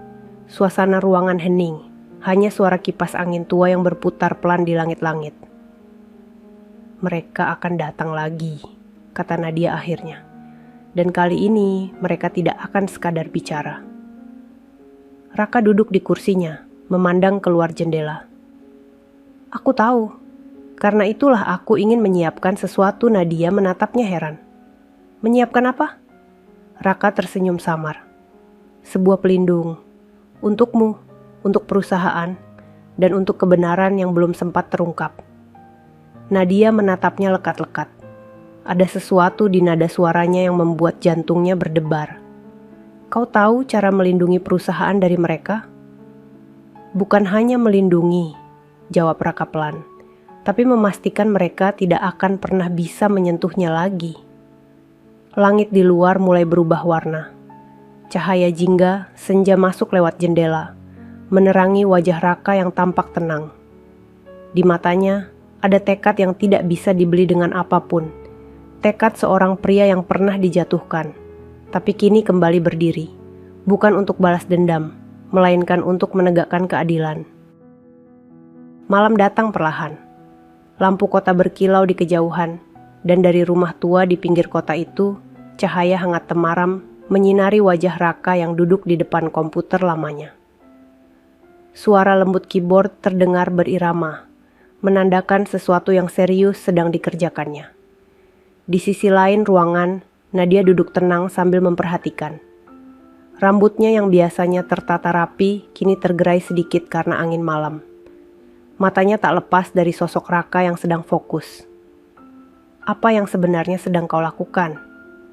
Suasana ruangan hening, hanya suara kipas angin tua yang berputar pelan di langit-langit. Mereka akan datang lagi, kata Nadia akhirnya. Dan kali ini mereka tidak akan sekadar bicara. Raka duduk di kursinya, memandang keluar jendela. Aku tahu, karena itulah aku ingin menyiapkan sesuatu. Nadia menatapnya heran. Menyiapkan apa? Raka tersenyum samar. Sebuah pelindung. Untukmu, untuk perusahaan, dan untuk kebenaran yang belum sempat terungkap. Nadia menatapnya lekat-lekat. Ada sesuatu di nada suaranya yang membuat jantungnya berdebar. Kau tahu cara melindungi perusahaan dari mereka? Bukan hanya melindungi, jawab Raka pelan, tapi memastikan mereka tidak akan pernah bisa menyentuhnya lagi. Langit di luar mulai berubah warna. Cahaya jingga senja masuk lewat jendela, menerangi wajah Raka yang tampak tenang. Di matanya ada tekad yang tidak bisa dibeli dengan apapun. Tekad seorang pria yang pernah dijatuhkan, tapi kini kembali berdiri. Bukan untuk balas dendam, melainkan untuk menegakkan keadilan. Malam datang perlahan. Lampu kota berkilau di kejauhan, dan dari rumah tua di pinggir kota itu, cahaya hangat temaram menyinari wajah Raka yang duduk di depan komputer lamanya. Suara lembut keyboard terdengar berirama, menandakan sesuatu yang serius sedang dikerjakannya. Di sisi lain ruangan, Nadia duduk tenang sambil memperhatikan. Rambutnya yang biasanya tertata rapi, kini tergerai sedikit karena angin malam. Matanya tak lepas dari sosok Raka yang sedang fokus. Apa yang sebenarnya sedang kau lakukan?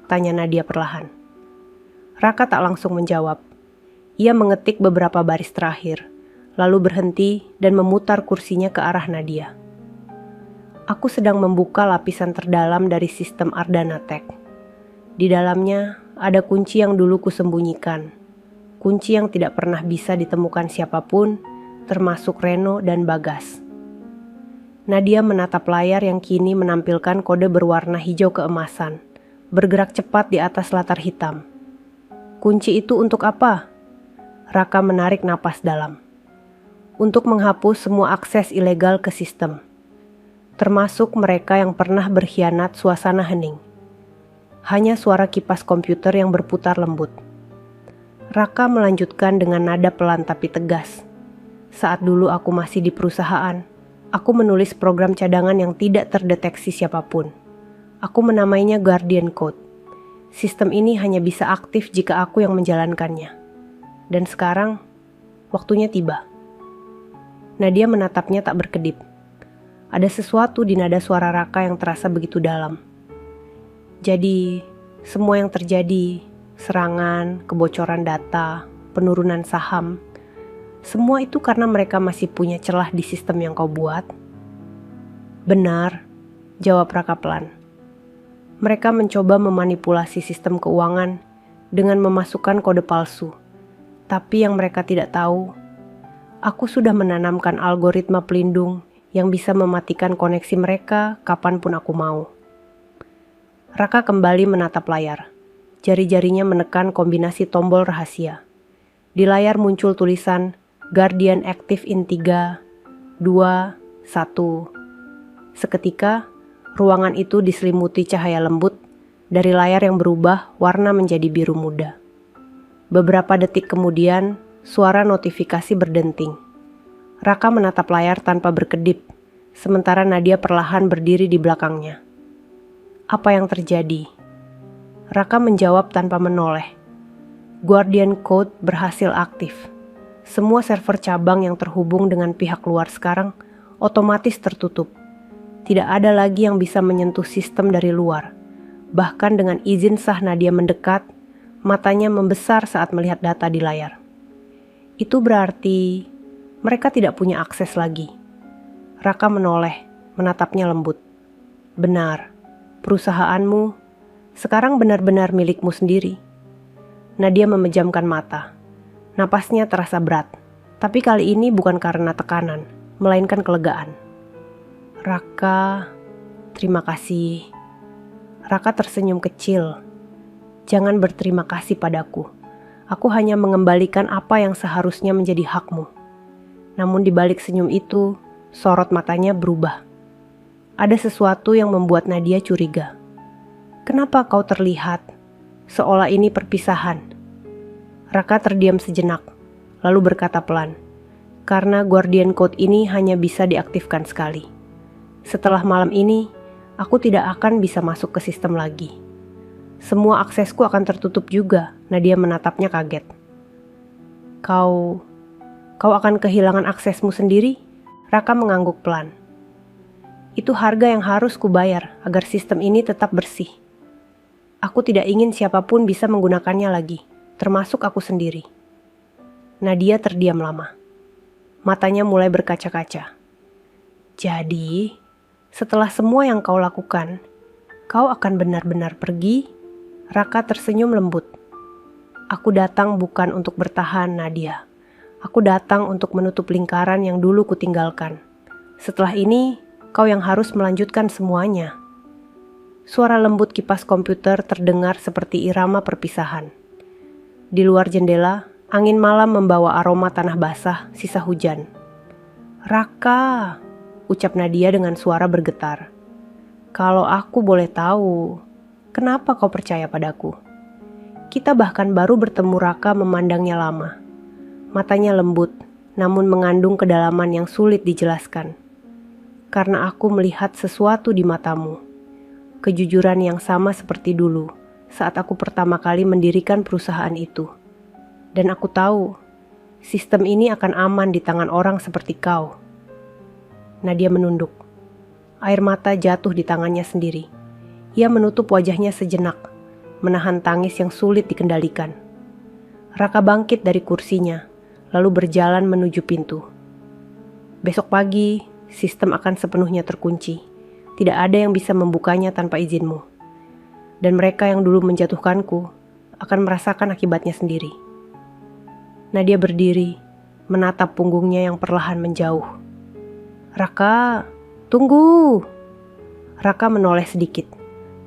Tanya Nadia perlahan. Raka tak langsung menjawab. Ia mengetik beberapa baris terakhir, lalu berhenti dan memutar kursinya ke arah Nadia. Aku sedang membuka lapisan terdalam dari sistem Ardana Tech. Di dalamnya ada kunci yang dulu kusembunyikan. Kunci yang tidak pernah bisa ditemukan siapapun, termasuk Reno dan Bagas. Nadia menatap layar yang kini menampilkan kode berwarna hijau keemasan, bergerak cepat di atas latar hitam. Kunci itu untuk apa? Raka menarik napas dalam. Untuk menghapus semua akses ilegal ke sistem. termasuk mereka yang pernah berkhianat. Suasana hening. Hanya suara kipas komputer yang berputar lembut. Raka melanjutkan dengan nada pelan tapi tegas. Saat dulu aku masih di perusahaan, aku menulis program cadangan yang tidak terdeteksi siapapun. Aku menamainya Guardian Code. Sistem ini hanya bisa aktif jika aku yang menjalankannya. Dan sekarang, waktunya tiba. Nadia menatapnya tak berkedip. Ada sesuatu di nada suara Raka yang terasa begitu dalam. Jadi, semua yang terjadi, serangan, kebocoran data, penurunan saham, semua itu karena mereka masih punya celah di sistem yang kau buat? Benar, jawab Raka pelan. Mereka mencoba memanipulasi sistem keuangan dengan memasukkan kode palsu. Tapi yang mereka tidak tahu, aku sudah menanamkan algoritma pelindung yang bisa mematikan koneksi mereka kapanpun aku mau. Raka kembali menatap layar. Jari-jarinya menekan kombinasi tombol rahasia. Di layar muncul tulisan Guardian Active in 3, 2, 1. Seketika, ruangan itu diselimuti cahaya lembut dari layar yang berubah warna menjadi biru muda. Beberapa detik kemudian, suara notifikasi berdenting. Raka menatap layar tanpa berkedip, sementara Nadia perlahan berdiri di belakangnya. Apa yang terjadi? Raka menjawab tanpa menoleh. Guardian Code berhasil aktif. Semua server cabang yang terhubung dengan pihak luar sekarang otomatis tertutup. Tidak ada lagi yang bisa menyentuh sistem dari luar. Bahkan dengan izin sah Nadia mendekat, matanya membesar saat melihat data di layar. Itu berarti mereka tidak punya akses lagi. Raka menoleh, menatapnya lembut. Benar, perusahaanmu sekarang benar-benar milikmu sendiri. Nadia memejamkan mata. Napasnya terasa berat, tapi kali ini bukan karena tekanan, melainkan kelegaan. Raka, terima kasih. Raka tersenyum kecil. Jangan berterima kasih padaku. Aku hanya mengembalikan apa yang seharusnya menjadi hakmu. Namun di balik senyum itu, sorot matanya berubah. Ada sesuatu yang membuat Nadia curiga. Kenapa kau terlihat seolah ini perpisahan? Raka terdiam sejenak, lalu berkata pelan, karena Guardian Code ini hanya bisa diaktifkan sekali. Setelah malam ini, aku tidak akan bisa masuk ke sistem lagi. Semua aksesku akan tertutup juga. Nadia menatapnya kaget. Kau akan kehilangan aksesmu sendiri? Raka mengangguk pelan. Itu harga yang harus kubayar agar sistem ini tetap bersih. Aku tidak ingin siapapun bisa menggunakannya lagi, termasuk aku sendiri. Nadia terdiam lama. Matanya mulai berkaca-kaca. Jadi, setelah semua yang kau lakukan, kau akan benar-benar pergi? Raka tersenyum lembut. Aku datang bukan untuk bertahan, Nadia. Aku datang untuk menutup lingkaran yang dulu kutinggalkan. Setelah ini, kau yang harus melanjutkan semuanya. Suara lembut kipas komputer terdengar seperti irama perpisahan. Di luar jendela, angin malam membawa aroma tanah basah, sisa hujan. Raka, ucap Nadia dengan suara bergetar. Kalau aku boleh tahu, kenapa kau percaya padaku? Kita bahkan baru bertemu. Raka memandangnya lama. Matanya lembut, namun mengandung kedalaman yang sulit dijelaskan. Karena aku melihat sesuatu di matamu. Kejujuran yang sama seperti dulu saat aku pertama kali mendirikan perusahaan itu. Dan aku tahu, sistem ini akan aman di tangan orang seperti kau. Nadia menunduk. Air mata jatuh di tangannya sendiri. Ia menutup wajahnya sejenak, menahan tangis yang sulit dikendalikan. Raka bangkit dari kursinya, lalu berjalan menuju pintu. Besok pagi, sistem akan sepenuhnya terkunci. Tidak ada yang bisa membukanya tanpa izinmu. Dan mereka yang dulu menjatuhkanku akan merasakan akibatnya sendiri. Nadia berdiri, menatap punggungnya yang perlahan menjauh. Raka, tunggu! Raka menoleh sedikit,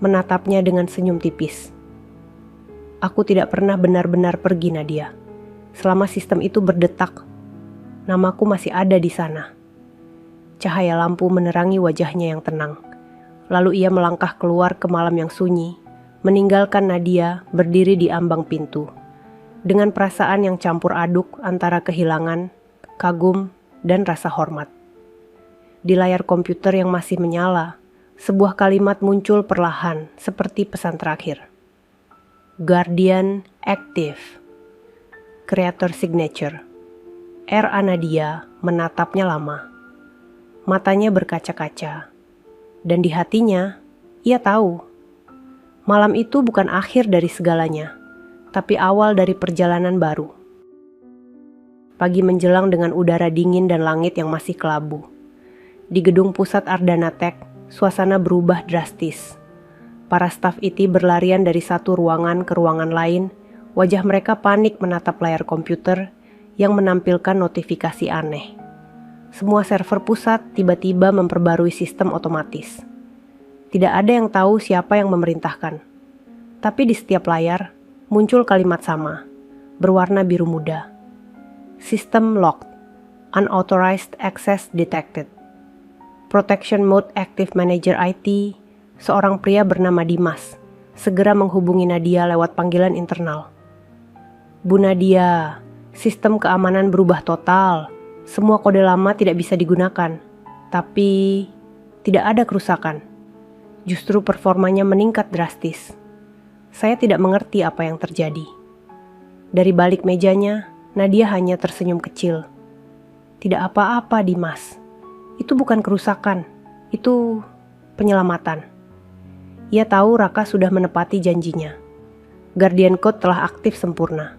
menatapnya dengan senyum tipis. Aku tidak pernah benar-benar pergi, Nadia. Selama sistem itu berdetak, namaku masih ada di sana. Cahaya lampu menerangi wajahnya yang tenang. Lalu ia melangkah keluar ke malam yang sunyi, meninggalkan Nadia berdiri di ambang pintu. Dengan perasaan yang campur aduk antara kehilangan, kagum, dan rasa hormat. Di layar komputer yang masih menyala, sebuah kalimat muncul perlahan seperti pesan terakhir. Guardian Active. Creator Signature. R.A. Nadia menatapnya lama. Matanya berkaca-kaca. Dan di hatinya, ia tahu. Malam itu bukan akhir dari segalanya, tapi awal dari perjalanan baru. Pagi menjelang dengan udara dingin dan langit yang masih kelabu. Di gedung pusat Ardana Tech, suasana berubah drastis. Para staf IT berlarian dari satu ruangan ke ruangan lain, wajah mereka panik menatap layar komputer yang menampilkan notifikasi aneh. Semua server pusat tiba-tiba memperbarui sistem otomatis. Tidak ada yang tahu siapa yang memerintahkan. Tapi di setiap layar, muncul kalimat sama, berwarna biru muda. System locked. Unauthorized access detected. Protection mode active manager IT, seorang pria bernama Dimas, segera menghubungi Nadia lewat panggilan internal. Bu Nadia, sistem keamanan berubah total. Semua kode lama tidak bisa digunakan. Tapi tidak ada kerusakan. Justru performanya meningkat drastis. Saya tidak mengerti apa yang terjadi. Dari balik mejanya, Nadia hanya tersenyum kecil. Tidak apa-apa, Dimas. Itu bukan kerusakan. Itu penyelamatan. Ia tahu Raka sudah menepati janjinya. Guardian Code telah aktif sempurna.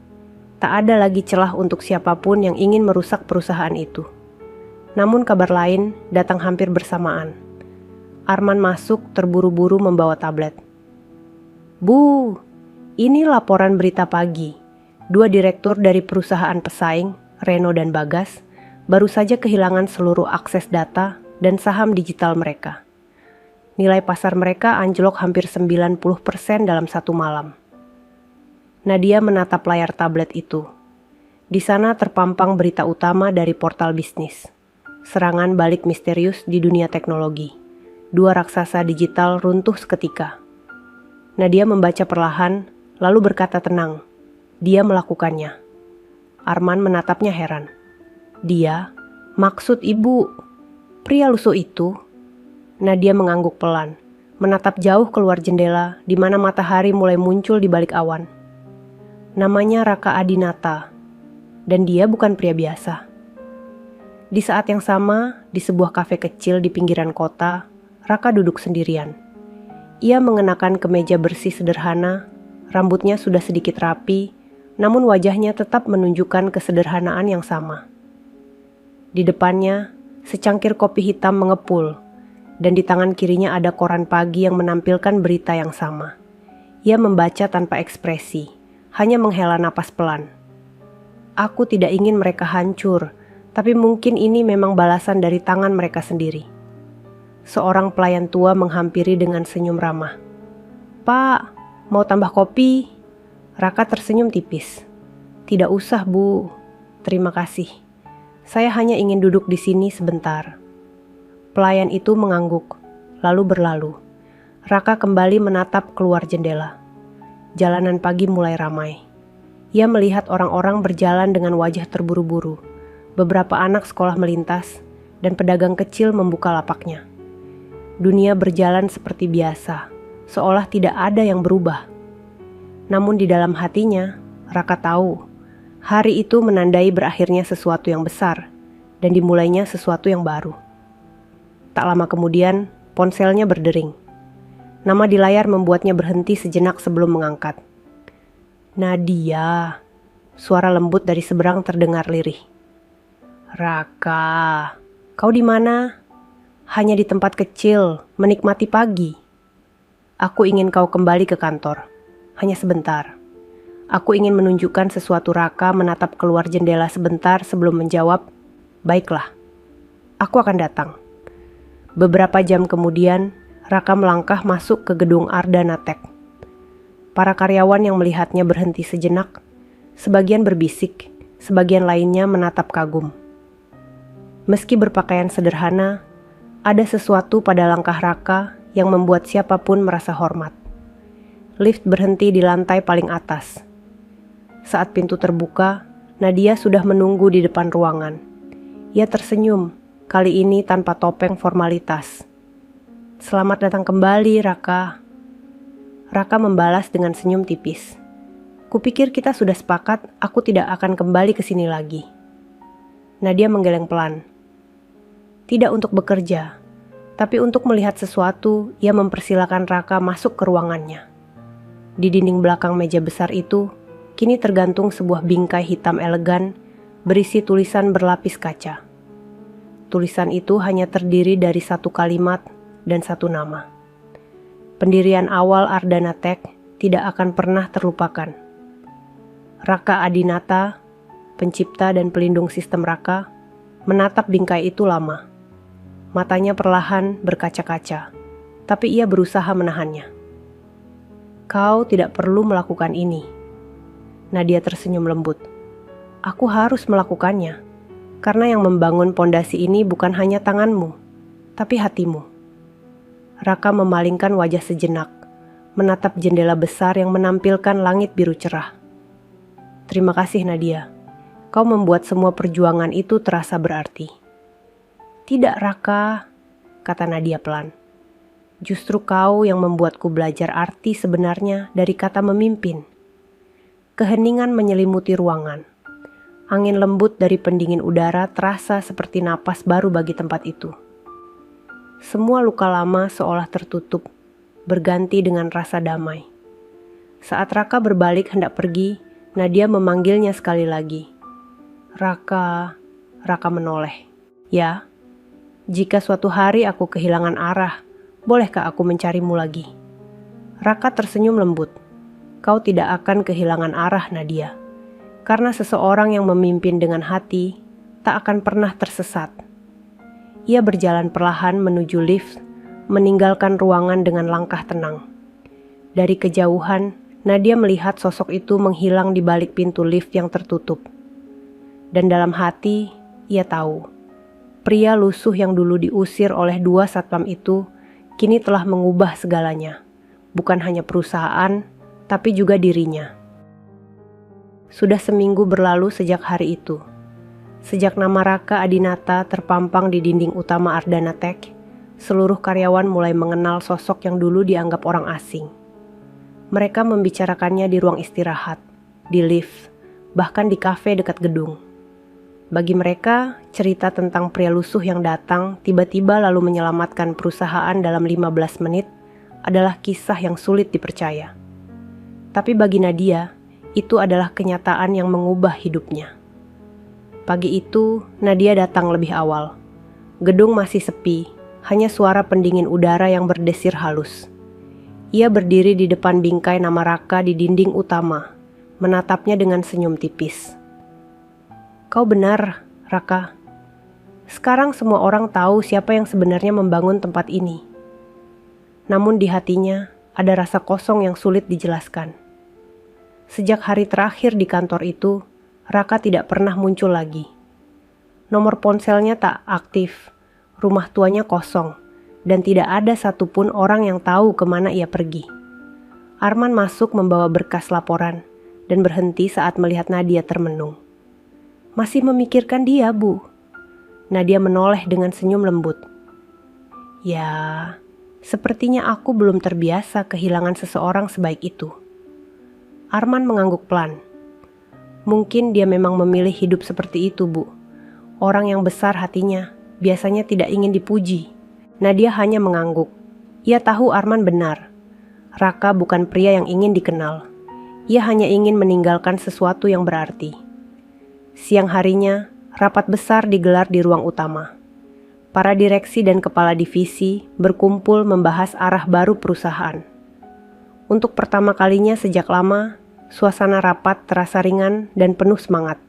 Tak ada lagi celah untuk siapapun yang ingin merusak perusahaan itu. Namun kabar lain datang hampir bersamaan. Arman masuk terburu-buru membawa tablet. Bu, ini laporan berita pagi. 2 direktur dari perusahaan pesaing, Reno dan Bagas, baru saja kehilangan seluruh akses data dan saham digital mereka. Nilai pasar mereka anjlok hampir 90% dalam satu malam. Nadia menatap layar tablet itu. Di sana terpampang berita utama dari portal bisnis. Serangan balik misterius di dunia teknologi. 2 raksasa digital runtuh seketika. Nadia membaca perlahan, lalu berkata tenang. Dia melakukannya. Arman menatapnya heran. Dia, maksud ibu, pria lusuh itu? Nadia mengangguk pelan, menatap jauh keluar jendela di mana matahari mulai muncul di balik awan. Namanya Raka Adinata, dan dia bukan pria biasa. Di saat yang sama, di sebuah kafe kecil di pinggiran kota, Raka duduk sendirian. Ia mengenakan kemeja bersih sederhana, rambutnya sudah sedikit rapi, namun wajahnya tetap menunjukkan kesederhanaan yang sama. Di depannya, secangkir kopi hitam mengepul, dan di tangan kirinya ada koran pagi yang menampilkan berita yang sama. Ia membaca tanpa ekspresi, hanya menghela napas pelan. Aku tidak ingin mereka hancur, tapi mungkin ini memang balasan dari tangan mereka sendiri. Seorang pelayan tua menghampiri dengan senyum ramah. Pak, mau tambah kopi? Raka tersenyum tipis. Tidak usah, Bu. Terima kasih. Saya hanya ingin duduk di sini sebentar. Pelayan itu mengangguk, lalu berlalu. Raka kembali menatap keluar jendela. Jalanan pagi mulai ramai. Ia melihat orang-orang berjalan dengan wajah terburu-buru. Beberapa anak sekolah melintas, dan pedagang kecil membuka lapaknya. Dunia berjalan seperti biasa, seolah tidak ada yang berubah. Namun di dalam hatinya, Raka tahu, hari itu menandai berakhirnya sesuatu yang besar, dan dimulainya sesuatu yang baru. Tak lama kemudian, ponselnya berdering. Nama di layar membuatnya berhenti sejenak sebelum mengangkat. Nadia, suara lembut dari seberang terdengar lirih. Raka, kau di mana? Hanya di tempat kecil, menikmati pagi. Aku ingin kau kembali ke kantor, hanya sebentar. Aku ingin menunjukkan sesuatu. Raka menatap keluar jendela sebentar sebelum menjawab, baiklah, aku akan datang. Beberapa jam kemudian, Raka melangkah masuk ke gedung Ardana Tech. Para karyawan yang melihatnya berhenti sejenak, sebagian berbisik, sebagian lainnya menatap kagum. Meski berpakaian sederhana, Ada sesuatu pada langkah Raka yang membuat siapapun merasa hormat. Lift berhenti di lantai paling atas. Saat pintu terbuka, Nadia sudah menunggu di depan ruangan. Ia tersenyum, kali ini tanpa topeng formalitas. "Selamat datang kembali, Raka." Raka membalas dengan senyum tipis. "Kupikir kita sudah sepakat aku tidak akan kembali ke sini lagi." Nadia menggeleng pelan. Tidak untuk bekerja, tapi untuk melihat sesuatu, ia mempersilakan Raka masuk ke ruangannya. Di dinding belakang meja besar itu, kini tergantung sebuah bingkai hitam elegan berisi tulisan berlapis kaca. Tulisan itu hanya terdiri dari satu kalimat dan satu nama. Pendirian awal Ardana Tech tidak akan pernah terlupakan. Raka Adinata, pencipta dan pelindung sistem Raka, menatap bingkai itu lama. Matanya perlahan berkaca-kaca, tapi ia berusaha menahannya. "Kau tidak perlu melakukan ini." Nadia tersenyum lembut. "Aku harus melakukannya, karena yang membangun pondasi ini bukan hanya tanganmu, tapi hatimu." Raka memalingkan wajah sejenak, menatap jendela besar yang menampilkan langit biru cerah. "Terima kasih Nadia, kau membuat semua perjuangan itu terasa berarti." "Tidak Raka," kata Nadia pelan. "Justru kau yang membuatku belajar arti sebenarnya dari kata memimpin." Keheningan menyelimuti ruangan. Angin lembut dari pendingin udara terasa seperti napas baru bagi tempat itu. Semua luka lama seolah tertutup, berganti dengan rasa damai. Saat Raka berbalik hendak pergi, Nadia memanggilnya sekali lagi. "Raka." Raka menoleh. "Ya, jika suatu hari aku kehilangan arah, bolehkah aku mencarimu lagi?" Raka tersenyum lembut. "Kau tidak akan kehilangan arah, Nadia. Karena seseorang yang memimpin dengan hati tak akan pernah tersesat." Ia berjalan perlahan menuju lift, meninggalkan ruangan dengan langkah tenang. Dari kejauhan, Nadia melihat sosok itu menghilang di balik pintu lift yang tertutup. Dan dalam hati, ia tahu, pria lusuh yang dulu diusir oleh dua satpam itu kini telah mengubah segalanya. Bukan hanya perusahaan, tapi juga dirinya. Sudah seminggu berlalu sejak hari itu. Sejak nama Raka Adinata terpampang di dinding utama Ardana Tech, seluruh karyawan mulai mengenal sosok yang dulu dianggap orang asing. Mereka membicarakannya di ruang istirahat, di lift, bahkan di kafe dekat gedung. Bagi mereka, cerita tentang pria lusuh yang datang tiba-tiba lalu menyelamatkan perusahaan dalam 15 menit adalah kisah yang sulit dipercaya. Tapi bagi Nadia, itu adalah kenyataan yang mengubah hidupnya. Pagi itu, Nadia datang lebih awal. Gedung masih sepi, hanya suara pendingin udara yang berdesir halus. Ia berdiri di depan bingkai nama Raka di dinding utama, menatapnya dengan senyum tipis. "Kau benar, Raka. Sekarang semua orang tahu siapa yang sebenarnya membangun tempat ini." Namun di hatinya ada rasa kosong yang sulit dijelaskan. Sejak hari terakhir di kantor itu, Raka tidak pernah muncul lagi. Nomor ponselnya tak aktif, rumah tuanya kosong, dan tidak ada satupun orang yang tahu kemana ia pergi. Arman masuk membawa berkas laporan, dan berhenti saat melihat Nadia termenung. "Masih memikirkan dia, Bu?" Nadia menoleh dengan senyum lembut. "Ya, sepertinya aku belum terbiasa kehilangan seseorang sebaik itu." Arman mengangguk pelan. "Mungkin dia memang memilih hidup seperti itu, Bu. Orang yang besar hatinya biasanya tidak ingin dipuji." Nadia hanya mengangguk. Ia tahu Arman benar. Raka bukan pria yang ingin dikenal. Ia hanya ingin meninggalkan sesuatu yang berarti. Siang harinya, rapat besar digelar di ruang utama. Para direksi dan kepala divisi berkumpul membahas arah baru perusahaan. Untuk pertama kalinya sejak lama, suasana rapat terasa ringan dan penuh semangat.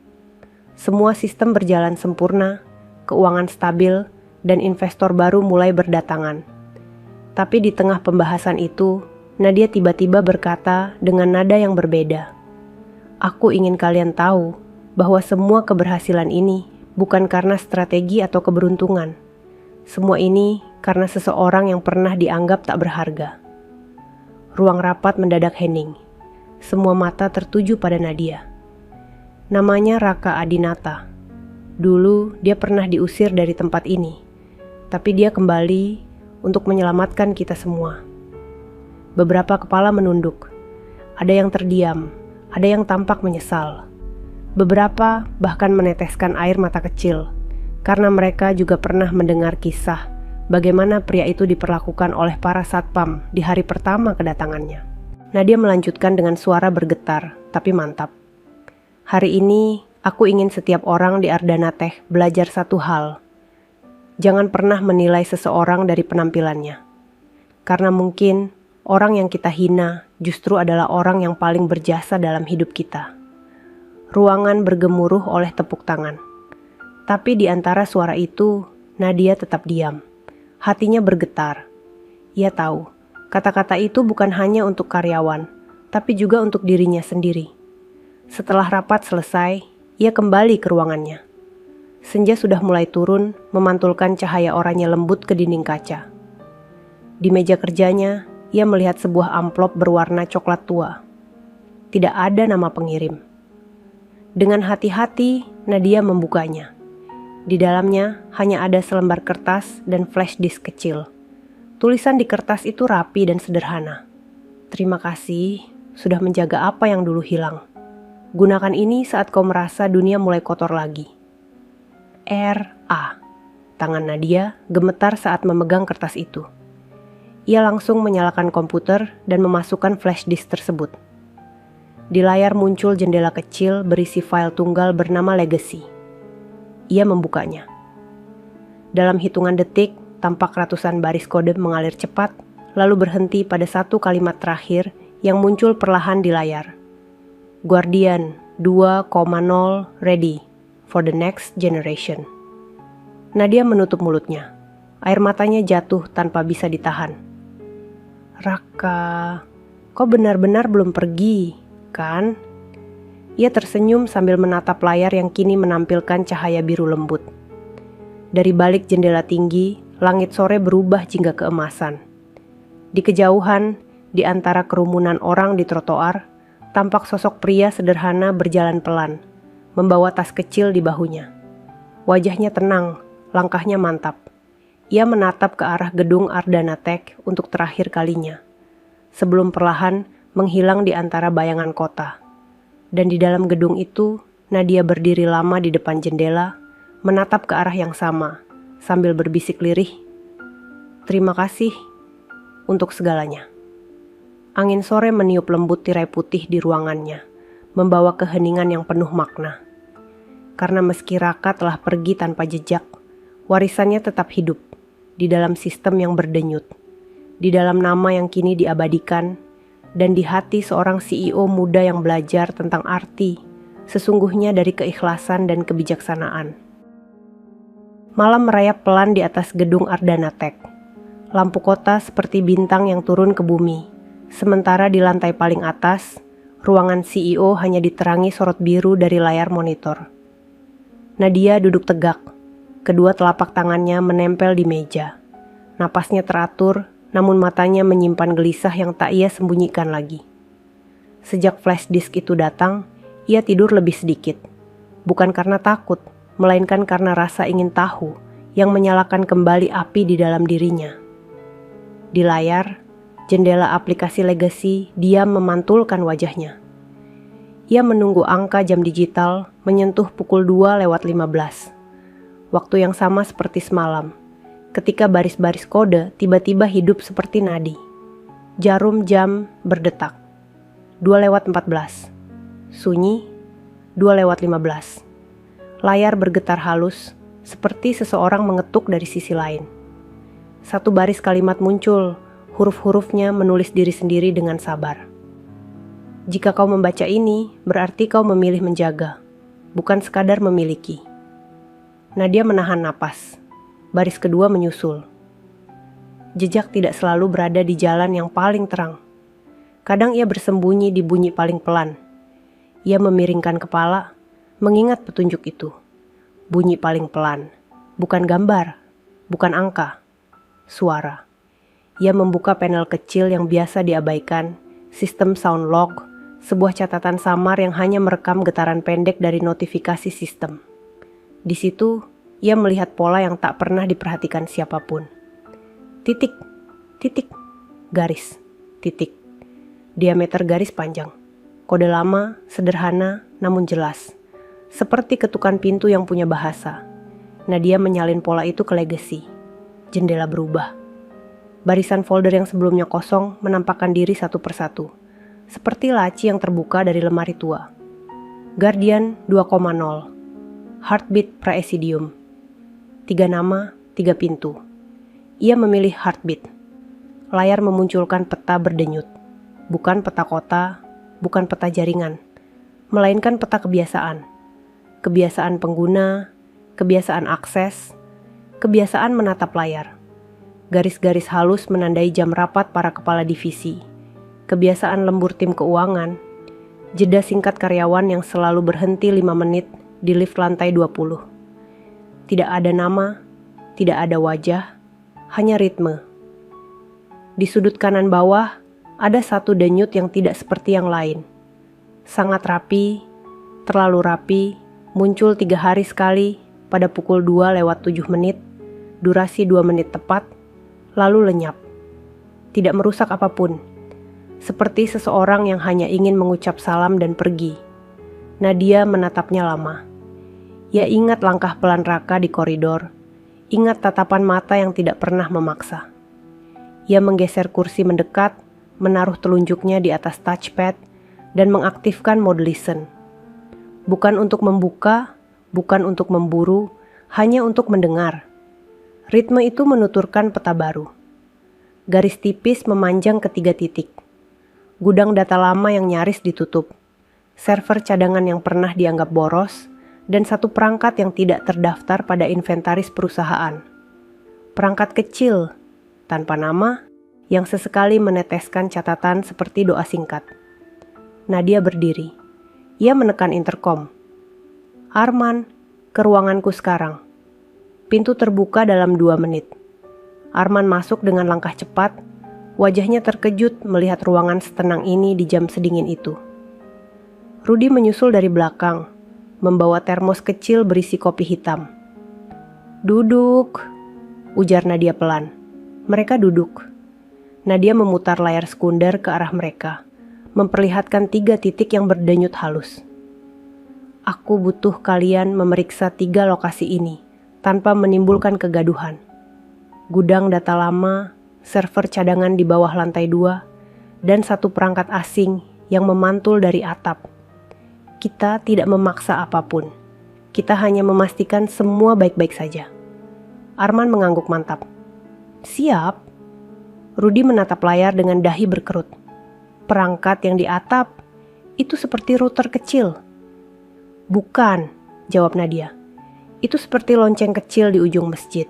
Semua sistem berjalan sempurna, keuangan stabil, dan investor baru mulai berdatangan. Tapi di tengah pembahasan itu, Nadia tiba-tiba berkata dengan nada yang berbeda. "Aku ingin kalian tahu bahwa semua keberhasilan ini bukan karena strategi atau keberuntungan, Semua ini karena seseorang yang pernah dianggap tak berharga. Ruang rapat mendadak hening. Semua mata tertuju pada Nadia. Namanya Raka Adinata. Dulu dia pernah diusir dari tempat ini, tapi dia kembali untuk menyelamatkan kita semua. Beberapa kepala menunduk. Ada yang terdiam, ada yang tampak menyesal. Beberapa bahkan meneteskan air mata kecil, karena mereka juga pernah mendengar kisah bagaimana pria itu diperlakukan oleh para satpam di hari pertama kedatangannya. Nadia melanjutkan dengan suara bergetar, tapi mantap. Hari ini, aku ingin setiap orang di Ardana Tech belajar satu hal. Jangan pernah menilai seseorang dari penampilannya. Karena mungkin orang yang kita hina justru adalah orang yang paling berjasa dalam hidup kita. Ruangan bergemuruh oleh tepuk tangan. Tapi di antara suara itu, Nadia tetap diam. Hatinya bergetar. Ia tahu, kata-kata itu bukan hanya untuk karyawan, tapi juga untuk dirinya sendiri. Setelah rapat selesai, ia kembali ke ruangannya. Senja sudah mulai turun, memantulkan cahaya oranye lembut ke dinding kaca. Di meja kerjanya, ia melihat sebuah amplop berwarna coklat tua. Tidak ada nama pengirim. Dengan hati-hati, Nadia membukanya. Di dalamnya hanya ada selembar kertas dan flash disk kecil. Tulisan di kertas itu rapi dan sederhana. Terima kasih sudah menjaga apa yang dulu hilang. Gunakan ini saat kau merasa dunia mulai kotor lagi. R.A. Tangan Nadia gemetar saat memegang kertas itu. Ia langsung menyalakan komputer dan memasukkan flash disk tersebut. Di layar muncul jendela kecil berisi file tunggal bernama Legacy. Ia membukanya. Dalam hitungan detik, tampak ratusan baris kode mengalir cepat, lalu berhenti pada satu kalimat terakhir yang muncul perlahan di layar. Guardian 2,0 ready for the next generation. Nadia menutup mulutnya. Air matanya jatuh tanpa bisa ditahan. Raka, kau benar-benar belum pergi, kan? Ia tersenyum sambil menatap layar yang kini menampilkan cahaya biru lembut. Dari balik jendela tinggi, langit sore berubah jingga keemasan. Di kejauhan, di antara kerumunan orang di trotoar, tampak sosok pria sederhana berjalan pelan, membawa tas kecil di bahunya. Wajahnya tenang, langkahnya mantap. Ia menatap ke arah gedung Ardana Tech untuk terakhir kalinya, sebelum perlahan menghilang di antara bayangan kota. Dan di dalam gedung itu, Nadia berdiri lama di depan jendela, menatap ke arah yang sama, sambil berbisik lirih, "Terima kasih untuk segalanya." Angin sore meniup lembut tirai putih di ruangannya, membawa keheningan yang penuh makna. Karena meski Raka telah pergi tanpa jejak, warisannya tetap hidup di dalam sistem yang berdenyut, di dalam nama yang kini diabadikan, dan di hati seorang CEO muda yang belajar tentang arti sesungguhnya dari keikhlasan dan kebijaksanaan. Malam merayap pelan di atas gedung Ardana Tech. Lampu kota seperti bintang yang turun ke bumi, sementara di lantai paling atas, ruangan CEO hanya diterangi sorot biru dari layar monitor. Nadia duduk tegak. Kedua telapak tangannya menempel di meja. Napasnya teratur, namun matanya menyimpan gelisah yang tak ia sembunyikan lagi. Sejak flash disk itu datang, ia tidur lebih sedikit. Bukan karena takut, melainkan karena rasa ingin tahu yang menyalakan kembali api di dalam dirinya. Di layar, jendela aplikasi Legacy diam memantulkan wajahnya. Ia menunggu angka jam digital menyentuh pukul 2:15. Waktu yang sama seperti semalam, ketika baris-baris kode tiba-tiba hidup seperti nadi. Jarum jam berdetak. 2:14. Sunyi. 2:15. Layar bergetar halus, seperti seseorang mengetuk dari sisi lain. Satu baris kalimat muncul, huruf-hurufnya menulis diri sendiri dengan sabar. Jika kau membaca ini, berarti kau memilih menjaga, bukan sekadar memiliki. Nadia menahan napas. Baris kedua menyusul. Jejak tidak selalu berada di jalan yang paling terang. Kadang ia bersembunyi di bunyi paling pelan. Ia memiringkan kepala, mengingat petunjuk itu. Bunyi paling pelan, bukan gambar, bukan angka, suara. Ia membuka panel kecil yang biasa diabaikan, sistem sound log, sebuah catatan samar yang hanya merekam getaran pendek dari notifikasi sistem. Di situ, ia melihat pola yang tak pernah diperhatikan siapapun. Titik, titik, garis, titik. Diameter garis panjang. Kode lama, sederhana, namun jelas. Seperti ketukan pintu yang punya bahasa. Nadia menyalin pola itu ke legacy. Jendela berubah. Barisan folder yang sebelumnya kosong menampakkan diri satu persatu. Seperti laci yang terbuka dari lemari tua. Guardian 2,0. Heartbeat Praesidium. 3 nama, 3 pintu. Ia memilih Heartbeat. Layar memunculkan peta berdenyut. Bukan peta kota, bukan peta jaringan. Melainkan peta kebiasaan. Kebiasaan pengguna, kebiasaan akses, kebiasaan menatap layar. Garis-garis halus menandai jam rapat para kepala divisi. Kebiasaan lembur tim keuangan. Jeda singkat karyawan yang selalu berhenti 5 menit di lift lantai 20. Tidak ada nama, tidak ada wajah, hanya ritme. Di sudut kanan bawah, ada satu denyut yang tidak seperti yang lain. Sangat rapi, terlalu rapi, muncul 3 hari sekali pada pukul 2:07, durasi 2 menit tepat, lalu lenyap. Tidak merusak apapun, seperti seseorang yang hanya ingin mengucap salam dan pergi. Nadia menatapnya lama. Ia ingat langkah pelan Raka di koridor, ingat tatapan mata yang tidak pernah memaksa. Ia menggeser kursi mendekat, menaruh telunjuknya di atas touchpad, dan mengaktifkan mode listen. Bukan untuk membuka, bukan untuk memburu, hanya untuk mendengar. Ritme itu menuturkan peta baru. Garis tipis memanjang ke 3 titik. Gudang data lama yang nyaris ditutup. Server cadangan yang pernah dianggap boros, dan satu perangkat yang tidak terdaftar pada inventaris perusahaan. Perangkat kecil, tanpa nama, yang sesekali meneteskan catatan seperti doa singkat. Nadia berdiri. Ia menekan interkom. Arman, ke ruanganku sekarang. Pintu terbuka dalam 2 menit. Arman masuk dengan langkah cepat, wajahnya terkejut melihat ruangan setenang ini di jam sedingin itu. Rudy menyusul dari belakang, membawa termos kecil berisi kopi hitam. Duduk, ujar Nadia pelan. Mereka duduk. Nadia memutar layar sekunder ke arah mereka, memperlihatkan 3 titik yang berdenyut halus. Aku butuh kalian memeriksa 3 lokasi ini, tanpa menimbulkan kegaduhan. Gudang data lama, server cadangan di bawah lantai 2, dan satu perangkat asing yang memantul dari atap. Kita tidak memaksa apapun. Kita hanya memastikan semua baik-baik saja. Arman mengangguk mantap. Siap. Rudy menatap layar dengan dahi berkerut. Perangkat yang di atap, itu seperti router kecil. Bukan, jawab Nadia. Itu seperti lonceng kecil di ujung masjid.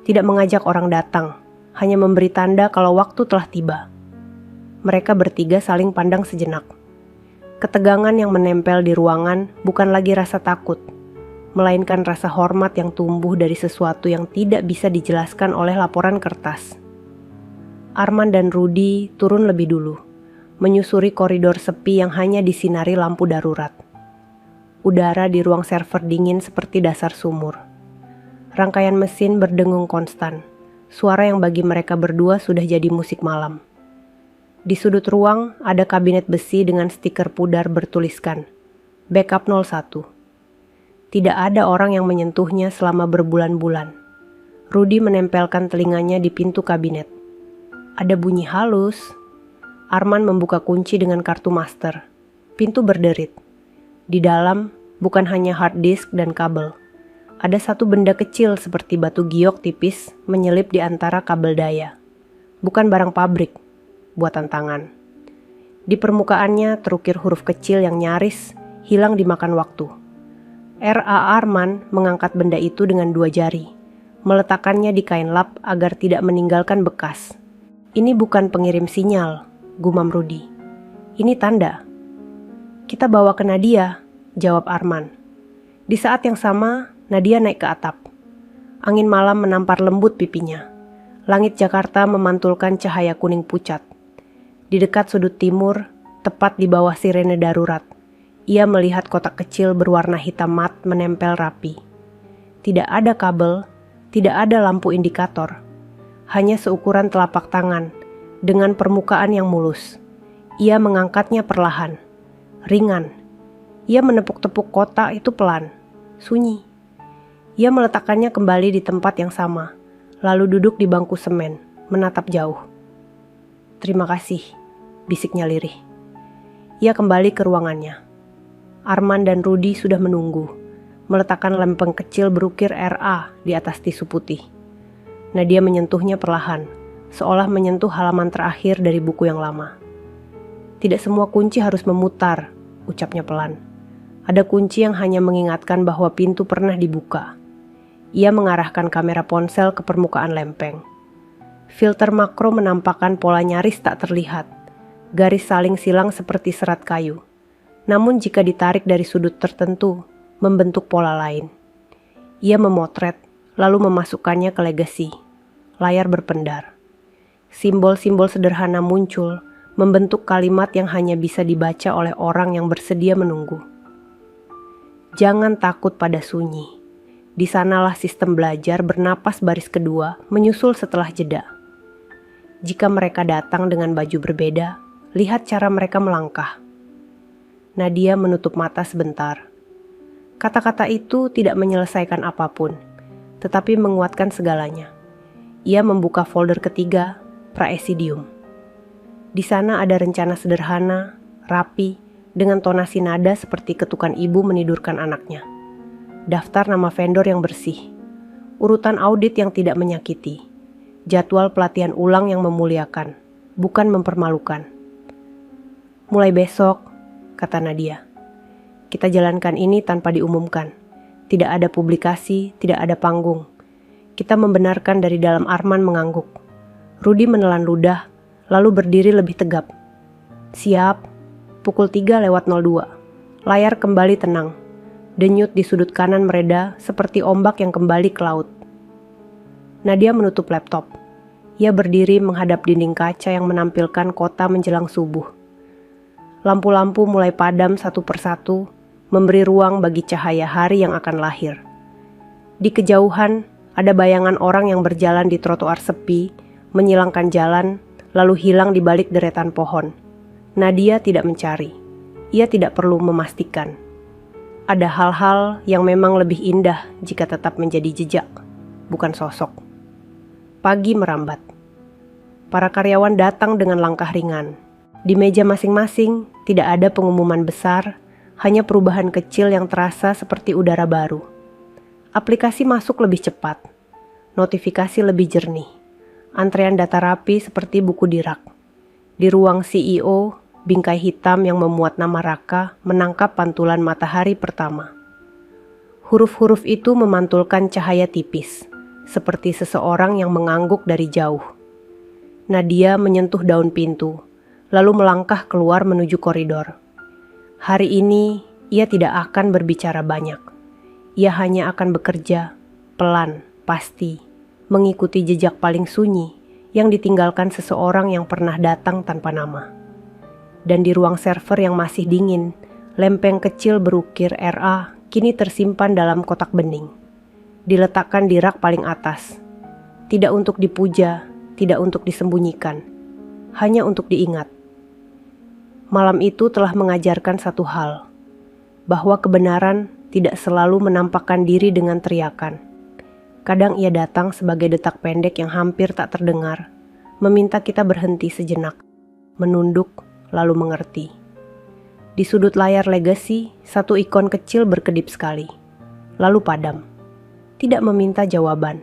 Tidak mengajak orang datang, hanya memberi tanda kalau waktu telah tiba. Mereka bertiga saling pandang sejenak. Ketegangan yang menempel di ruangan bukan lagi rasa takut, melainkan rasa hormat yang tumbuh dari sesuatu yang tidak bisa dijelaskan oleh laporan kertas. Arman dan Rudy turun lebih dulu, menyusuri koridor sepi yang hanya disinari lampu darurat. Udara di ruang server dingin seperti dasar sumur. Rangkaian mesin berdengung konstan, suara yang bagi mereka berdua sudah jadi musik malam. Di sudut ruang ada kabinet besi dengan stiker pudar bertuliskan, Backup 01. Tidak ada orang yang menyentuhnya selama berbulan-bulan. Rudy menempelkan telinganya di pintu kabinet. Ada bunyi halus. Arman membuka kunci dengan kartu master. Pintu berderit. Di dalam bukan hanya hard disk dan kabel. Ada satu benda kecil seperti batu giok tipis menyelip di antara kabel daya. Bukan barang pabrik, buatan tangan. Di permukaannya terukir huruf kecil yang nyaris hilang dimakan waktu. R.A. Arman mengangkat benda itu dengan 2 jari, meletakkannya di kain lap agar tidak meninggalkan bekas. Ini bukan pengirim sinyal, gumam Rudy. Ini tanda. Kita bawa ke Nadia, jawab Arman. Di saat yang sama, Nadia naik ke atap. Angin malam menampar lembut pipinya. Langit Jakarta memantulkan cahaya kuning pucat. Di dekat sudut timur, tepat di bawah sirene darurat, ia melihat kotak kecil berwarna hitam mat menempel rapi. Tidak ada kabel, tidak ada lampu indikator. Hanya seukuran telapak tangan, dengan permukaan yang mulus. Ia mengangkatnya perlahan, ringan. Ia menepuk-tepuk kotak itu pelan, sunyi. Ia meletakkannya kembali di tempat yang sama, lalu duduk di bangku semen, menatap jauh. "Terima kasih," bisiknya lirih. Ia kembali ke ruangannya. Arman dan Rudi sudah menunggu, meletakkan lempeng kecil berukir RA di atas tisu putih. Nadia menyentuhnya perlahan, seolah menyentuh halaman terakhir dari buku yang lama. "Tidak semua kunci harus memutar," ucapnya pelan. "Ada kunci yang hanya mengingatkan bahwa pintu pernah dibuka." Ia mengarahkan kamera ponsel ke permukaan lempeng. Filter makro menampakkan pola nyaris tak terlihat, garis saling silang seperti serat kayu. Namun jika ditarik dari sudut tertentu, membentuk pola lain. Ia memotret, lalu memasukkannya ke legasi. Layar berpendar. Simbol-simbol sederhana muncul, membentuk kalimat yang hanya bisa dibaca oleh orang yang bersedia menunggu. "Jangan takut pada sunyi. Di sanalah sistem belajar bernapas baris kedua menyusul setelah jeda. Jika mereka datang dengan baju berbeda, lihat cara mereka melangkah." Nadia menutup mata sebentar. Kata-kata itu tidak menyelesaikan apapun, tetapi menguatkan segalanya. Ia membuka folder ketiga, Praesidium. Di sana ada rencana sederhana, rapi, dengan tonasi nada seperti ketukan ibu menidurkan anaknya. Daftar nama vendor yang bersih, urutan audit yang tidak menyakiti, jadwal pelatihan ulang yang memuliakan, bukan mempermalukan. "Mulai besok," kata Nadia, "kita jalankan ini tanpa diumumkan. Tidak ada publikasi, tidak ada panggung. Kita membenarkan." Dari dalam Arman mengangguk. Rudi menelan ludah, lalu berdiri lebih tegap. "Siap." Pukul 3:02. Layar kembali tenang. Denyut di sudut kanan mereda seperti ombak yang kembali ke laut. Nadia menutup laptop. Ia berdiri menghadap dinding kaca yang menampilkan kota menjelang subuh. Lampu-lampu mulai padam satu persatu, memberi ruang bagi cahaya hari yang akan lahir. Di kejauhan, ada bayangan orang yang berjalan di trotoar sepi, menyilangkan jalan, lalu hilang di balik deretan pohon. Nadia tidak mencari. Ia tidak perlu memastikan. Ada hal-hal yang memang lebih indah jika tetap menjadi jejak, bukan sosok. Pagi merambat. Para karyawan datang dengan langkah ringan. Di meja masing-masing tidak ada pengumuman besar, hanya perubahan kecil yang terasa seperti udara baru. Aplikasi masuk lebih cepat, notifikasi lebih jernih, antrean data rapi seperti buku di rak. Di ruang CEO, bingkai hitam yang memuat nama Raka menangkap pantulan matahari pertama. Huruf-huruf itu memantulkan cahaya tipis, seperti seseorang yang mengangguk dari jauh. Nadia menyentuh daun pintu, lalu melangkah keluar menuju koridor. Hari ini, ia tidak akan berbicara banyak. Ia hanya akan bekerja, pelan, pasti, mengikuti jejak paling sunyi yang ditinggalkan seseorang yang pernah datang tanpa nama. Dan di ruang server yang masih dingin, lempeng kecil berukir RA kini tersimpan dalam kotak bening. Diletakkan di rak paling atas. Tidak untuk dipuja, tidak untuk disembunyikan. Hanya untuk diingat. Malam itu telah mengajarkan satu hal. Bahwa kebenaran tidak selalu menampakkan diri dengan teriakan. Kadang ia datang sebagai detak pendek yang hampir tak terdengar, meminta kita berhenti sejenak, menunduk, lalu mengerti. Di sudut layar legasi, satu ikon kecil berkedip sekali, lalu padam. Tidak meminta jawaban,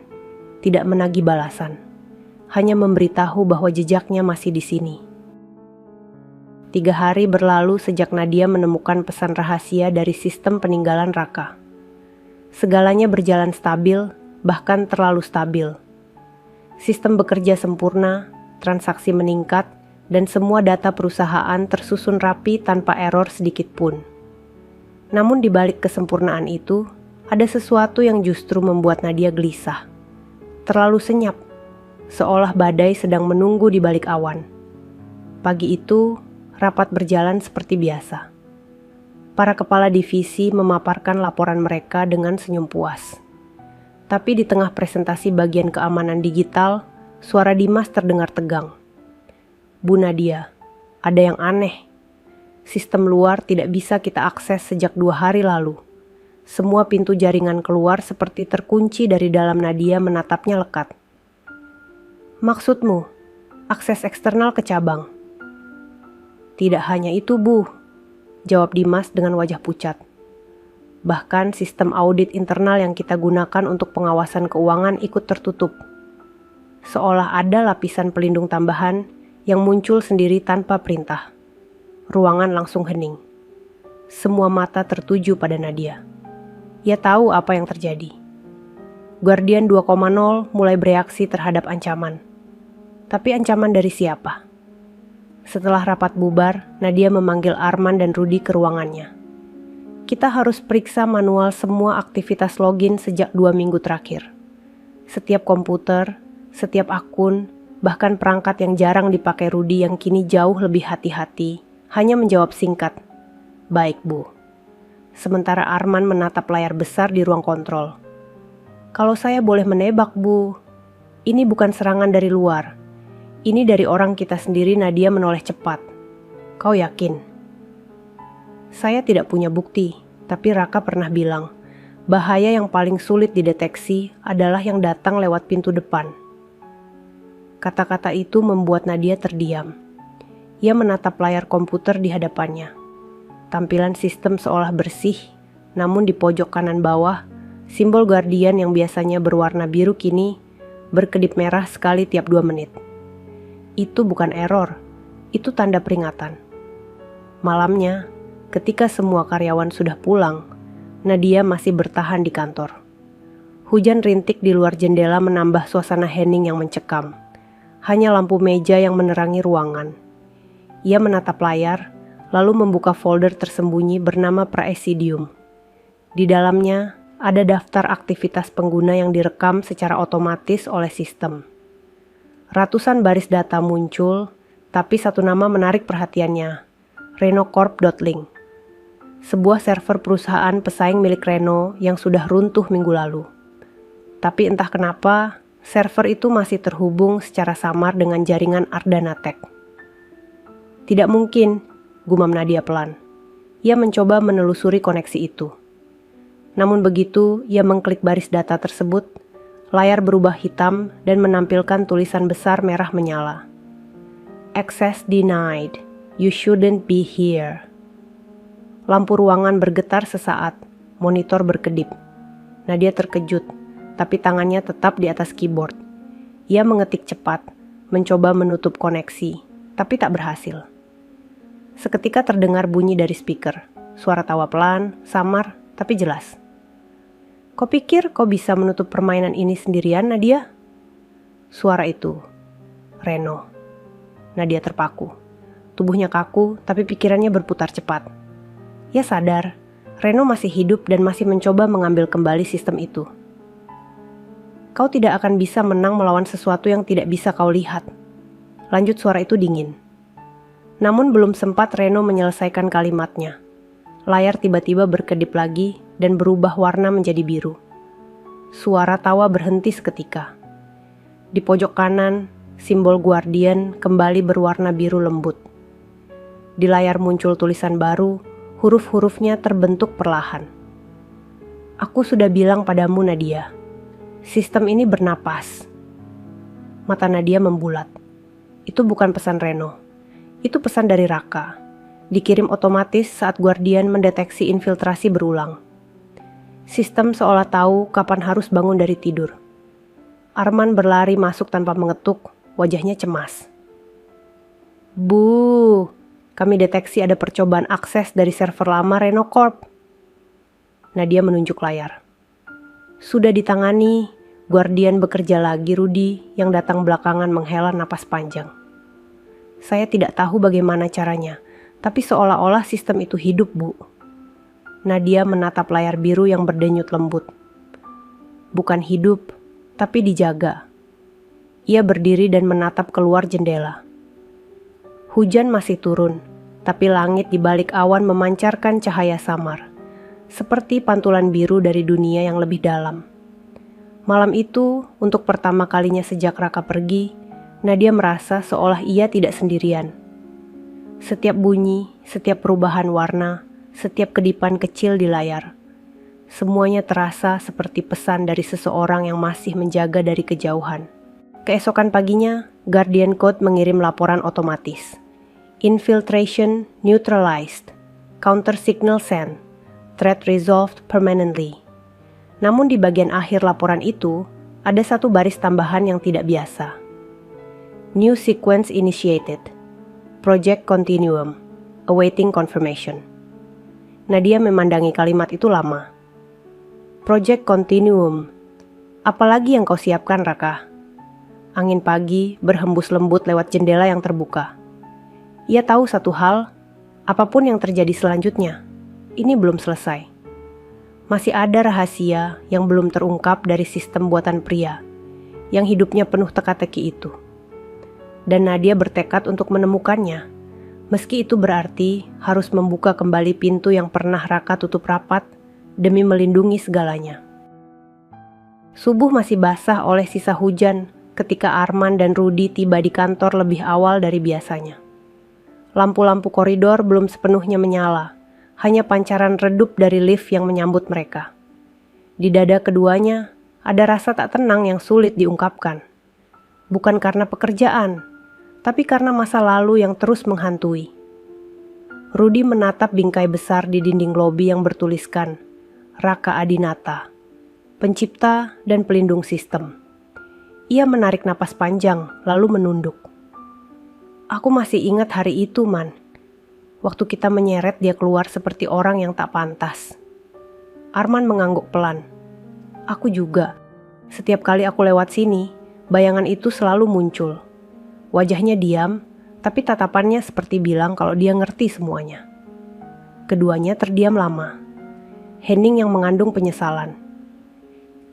tidak menagih balasan, hanya memberitahu bahwa jejaknya masih di sini. 3 hari berlalu sejak Nadia menemukan pesan rahasia dari sistem peninggalan Raka. Segalanya berjalan stabil, bahkan terlalu stabil. Sistem bekerja sempurna, transaksi meningkat, dan semua data perusahaan tersusun rapi tanpa error sedikit pun. Namun di balik kesempurnaan itu, ada sesuatu yang justru membuat Nadia gelisah. Terlalu senyap, seolah badai sedang menunggu di balik awan. Pagi itu, rapat berjalan seperti biasa. Para kepala divisi memaparkan laporan mereka dengan senyum puas. Tapi di tengah presentasi bagian keamanan digital, suara Dimas terdengar tegang. Bu Nadia, ada yang aneh. Sistem luar tidak bisa kita akses sejak 2 hari lalu. Semua pintu jaringan keluar seperti terkunci dari dalam. Nadia menatapnya lekat. Maksudmu, akses eksternal ke cabang? Tidak hanya itu, Bu, jawab Dimas dengan wajah pucat. Bahkan sistem audit internal yang kita gunakan untuk pengawasan keuangan ikut tertutup. Seolah ada lapisan pelindung tambahan yang muncul sendiri tanpa perintah. Ruangan langsung hening. Semua mata tertuju pada Nadia. Ia tahu apa yang terjadi. Guardian 2.0 mulai bereaksi terhadap ancaman. Tapi ancaman dari siapa? Setelah rapat bubar, Nadia memanggil Arman dan Rudy ke ruangannya. Kita harus periksa manual semua aktivitas login sejak 2 minggu terakhir. Setiap komputer, setiap akun, bahkan perangkat yang jarang dipakai Rudy yang kini jauh lebih hati-hati, hanya menjawab singkat, "Baik, Bu." Sementara Arman menatap layar besar di ruang kontrol. "Kalau saya boleh menebak, Bu, ini bukan serangan dari luar. Ini dari orang kita sendiri." Nadia menoleh cepat. "Kau yakin?" "Saya tidak punya bukti, tapi Raka pernah bilang, bahaya yang paling sulit dideteksi adalah yang datang lewat pintu depan." Kata-kata itu membuat Nadia terdiam. Ia menatap layar komputer di hadapannya. Tampilan sistem seolah bersih, namun di pojok kanan bawah, simbol Guardian yang biasanya berwarna biru kini berkedip merah sekali tiap 2 menit. Itu bukan error, itu tanda peringatan. Malamnya, ketika semua karyawan sudah pulang, Nadia masih bertahan di kantor. Hujan rintik di luar jendela menambah suasana hening yang mencekam. Hanya lampu meja yang menerangi ruangan. Ia menatap layar, lalu membuka folder tersembunyi bernama Praesidium. Di dalamnya ada daftar aktivitas pengguna yang direkam secara otomatis oleh sistem. Ratusan baris data muncul, tapi satu nama menarik perhatiannya, renocorp.link. Sebuah server perusahaan pesaing milik Reno yang sudah runtuh minggu lalu. Tapi entah kenapa, server itu masih terhubung secara samar dengan jaringan Ardana Tech. "Tidak mungkin," gumam Nadia pelan. Ia mencoba menelusuri koneksi itu. Namun begitu ia mengklik baris data tersebut, layar berubah hitam dan menampilkan tulisan besar merah menyala. "Access denied. You shouldn't be here." Lampu ruangan bergetar sesaat, monitor berkedip. Nadia terkejut, tapi tangannya tetap di atas keyboard. Ia mengetik cepat, mencoba menutup koneksi, tapi tak berhasil. Seketika terdengar bunyi dari speaker. Suara tawa pelan, samar, tapi jelas. "Kau pikir kau bisa menutup permainan ini sendirian, Nadia?" Suara itu. Reno. Nadia terpaku. Tubuhnya kaku, tapi pikirannya berputar cepat. Ia sadar, Reno masih hidup dan masih mencoba mengambil kembali sistem itu. "Kau tidak akan bisa menang melawan sesuatu yang tidak bisa kau lihat." Lanjut suara itu dingin. Namun belum sempat Reno menyelesaikan kalimatnya. Layar tiba-tiba berkedip lagi dan berubah warna menjadi biru. Suara tawa berhenti seketika. Di pojok kanan, simbol Guardian kembali berwarna biru lembut. Di layar muncul tulisan baru, huruf-hurufnya terbentuk perlahan. "Aku sudah bilang padamu, Nadia. Sistem ini bernapas." Mata Nadia membulat. Itu bukan pesan Reno. Itu pesan dari Raka. Dikirim otomatis saat Guardian mendeteksi infiltrasi berulang. Sistem seolah tahu kapan harus bangun dari tidur. Arman berlari masuk tanpa mengetuk, wajahnya cemas. "Bu, kami deteksi ada percobaan akses dari server lama Renocorp." Nadia menunjuk layar. "Sudah ditangani." Guardian bekerja lagi, Rudy, yang datang belakangan menghela napas panjang. "Saya tidak tahu bagaimana caranya, tapi seolah-olah sistem itu hidup, Bu." Nadia menatap layar biru yang berdenyut lembut. "Bukan hidup, tapi dijaga. Ia berdiri dan menatap keluar jendela. Hujan masih turun, tapi langit di balik awan memancarkan cahaya samar, seperti pantulan biru dari dunia yang lebih dalam. Malam itu, untuk pertama kalinya sejak Raka pergi, Nadia merasa seolah ia tidak sendirian. Setiap bunyi, setiap perubahan warna, setiap kedipan kecil di layar, semuanya terasa seperti pesan dari seseorang yang masih menjaga dari kejauhan. Keesokan paginya, Guardian Code mengirim laporan otomatis. Infiltration neutralized. Counter signal sent. Threat resolved permanently. Namun di bagian akhir laporan itu, ada satu baris tambahan yang tidak biasa. New sequence initiated. Project Continuum. Awaiting confirmation. Nadia memandangi kalimat itu lama. Project Continuum. Apalagi yang kau siapkan, Raka? Angin pagi berhembus lembut lewat jendela yang terbuka. Ia tahu satu hal, apapun yang terjadi selanjutnya, ini belum selesai. Masih ada rahasia yang belum terungkap dari sistem buatan pria, yang hidupnya penuh teka-teki itu. Dan Nadia bertekad untuk menemukannya, meski itu berarti harus membuka kembali pintu yang pernah Raka tutup rapat demi melindungi segalanya. Subuh masih basah oleh sisa hujan ketika Arman dan Rudy tiba di kantor lebih awal dari biasanya. Lampu-lampu koridor belum sepenuhnya menyala, hanya pancaran redup dari lift yang menyambut mereka. Di dada keduanya ada rasa tak tenang yang sulit diungkapkan. Bukan karena pekerjaan, tapi karena masa lalu yang terus menghantui. Rudy menatap bingkai besar di dinding lobi yang bertuliskan Raka Adinata, pencipta dan pelindung sistem. Ia menarik napas panjang lalu menunduk. Aku masih ingat hari itu, Man. Waktu kita menyeret dia keluar seperti orang yang tak pantas. Arman mengangguk pelan. Aku juga. Setiap kali aku lewat sini, bayangan itu selalu muncul. Wajahnya diam, tapi tatapannya seperti bilang kalau dia ngerti semuanya. Keduanya terdiam lama. Hening yang mengandung penyesalan.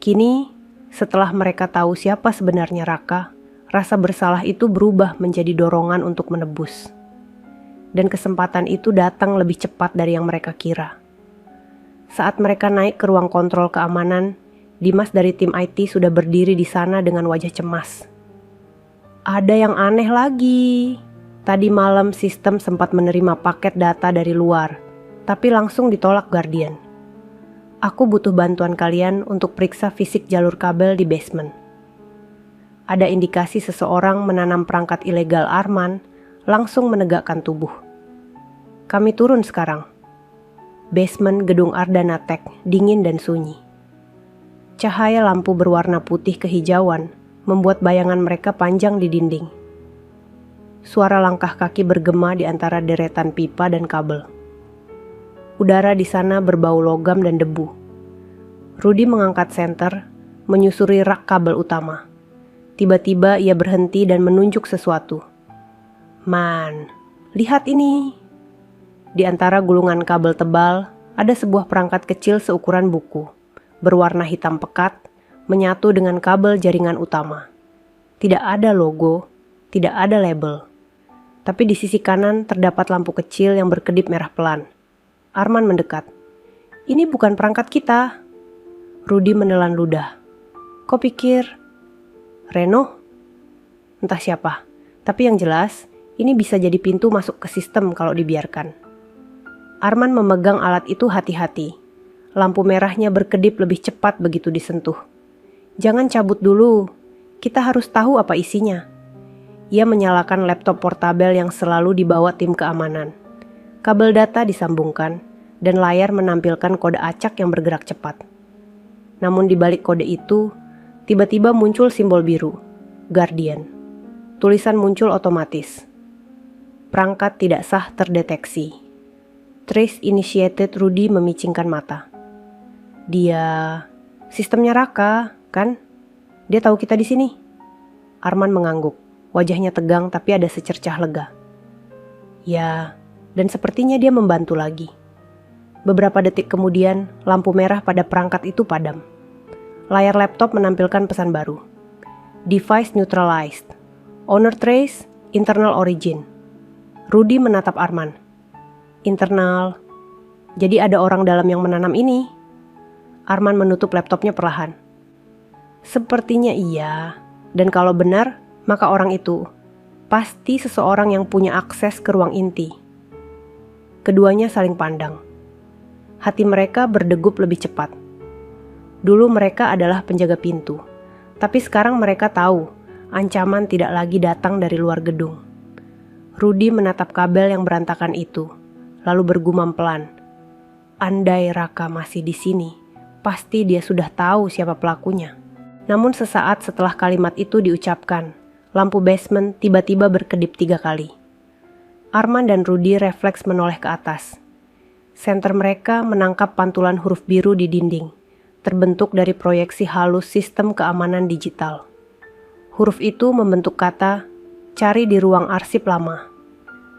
Kini, setelah mereka tahu siapa sebenarnya Raka, rasa bersalah itu berubah menjadi dorongan untuk menebus. Dan kesempatan itu datang lebih cepat dari yang mereka kira. Saat mereka naik ke ruang kontrol keamanan, Dimas dari tim IT sudah berdiri di sana dengan wajah cemas. Ada yang aneh lagi. Tadi malam sistem sempat menerima paket data dari luar, tapi langsung ditolak Guardian. Aku butuh bantuan kalian untuk periksa fisik jalur kabel di basement. Ada indikasi seseorang menanam perangkat ilegal Arman, langsung menegakkan tubuh. Kami turun sekarang. Basement gedung Ardana Tech dingin dan sunyi. Cahaya lampu berwarna putih kehijauan membuat bayangan mereka panjang di dinding. Suara langkah kaki bergema di antara deretan pipa dan kabel. Udara di sana berbau logam dan debu. Rudy mengangkat senter, menyusuri rak kabel utama. Tiba-tiba ia berhenti dan menunjuk sesuatu. Man, lihat ini. Di antara gulungan kabel tebal, ada sebuah perangkat kecil seukuran buku, berwarna hitam pekat, menyatu dengan kabel jaringan utama. Tidak ada logo, tidak ada label. Tapi di sisi kanan terdapat lampu kecil yang berkedip merah pelan. Arman mendekat. Ini bukan perangkat kita. Rudy menelan ludah. Kau pikir Reno? Entah siapa. Tapi yang jelas, ini bisa jadi pintu masuk ke sistem kalau dibiarkan. Arman memegang alat itu hati-hati. Lampu merahnya berkedip lebih cepat begitu disentuh. Jangan cabut dulu. Kita harus tahu apa isinya. Ia menyalakan laptop portabel yang selalu dibawa tim keamanan. Kabel data disambungkan, dan layar menampilkan kode acak yang bergerak cepat. Namun di balik kode itu, tiba-tiba muncul simbol biru, Guardian. Tulisan muncul otomatis. Perangkat tidak sah terdeteksi. Trace initiated. Rudy memicingkan mata. Dia sistemnya Raka, kan? Dia tahu kita di sini. Arman mengangguk. Wajahnya tegang tapi ada secercah lega. Ya, dan sepertinya dia membantu lagi. Beberapa detik kemudian, lampu merah pada perangkat itu padam. Layar laptop menampilkan pesan baru. Device neutralized. Owner trace, internal origin. Rudy menatap Arman. Internal. Jadi ada orang dalam yang menanam ini. Arman menutup laptopnya perlahan. Sepertinya iya. Dan kalau benar, maka orang itu pasti seseorang yang punya akses ke ruang inti. Keduanya saling pandang. Hati mereka berdegup lebih cepat. Dulu mereka adalah penjaga pintu, tapi sekarang mereka tahu ancaman tidak lagi datang dari luar gedung. Rudy menatap kabel yang berantakan itu, lalu bergumam pelan. Andai Raka masih di sini, pasti dia sudah tahu siapa pelakunya. Namun sesaat setelah kalimat itu diucapkan, lampu basement tiba-tiba berkedip 3 kali. Arman dan Rudy refleks menoleh ke atas. Senter mereka menangkap pantulan huruf biru di dinding, terbentuk dari proyeksi halus sistem keamanan digital. Huruf itu membentuk kata, cari di ruang arsip lama.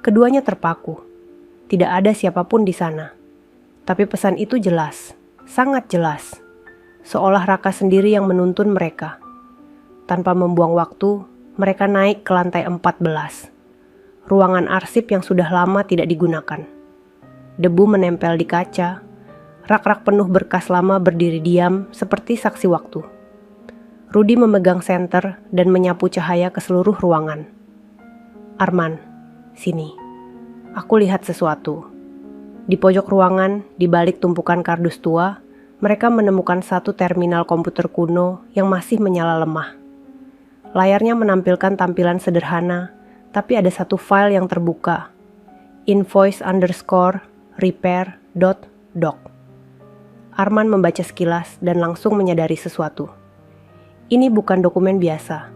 Keduanya terpaku. Tidak ada siapapun di sana. Tapi pesan itu jelas, sangat jelas. Seolah Raka sendiri yang menuntun mereka. Tanpa membuang waktu, mereka naik ke lantai 14. Ruangan arsip yang sudah lama tidak digunakan. Debu menempel di kaca. Rak-rak penuh berkas lama berdiri diam seperti saksi waktu. Rudy memegang senter dan menyapu cahaya ke seluruh ruangan. Arman, sini. Aku lihat sesuatu. Di pojok ruangan, di balik tumpukan kardus tua, mereka menemukan satu terminal komputer kuno yang masih menyala lemah. Layarnya menampilkan tampilan sederhana, tapi ada satu file yang terbuka. Invoice_repair.doc. Arman membaca sekilas dan langsung menyadari sesuatu. Ini bukan dokumen biasa.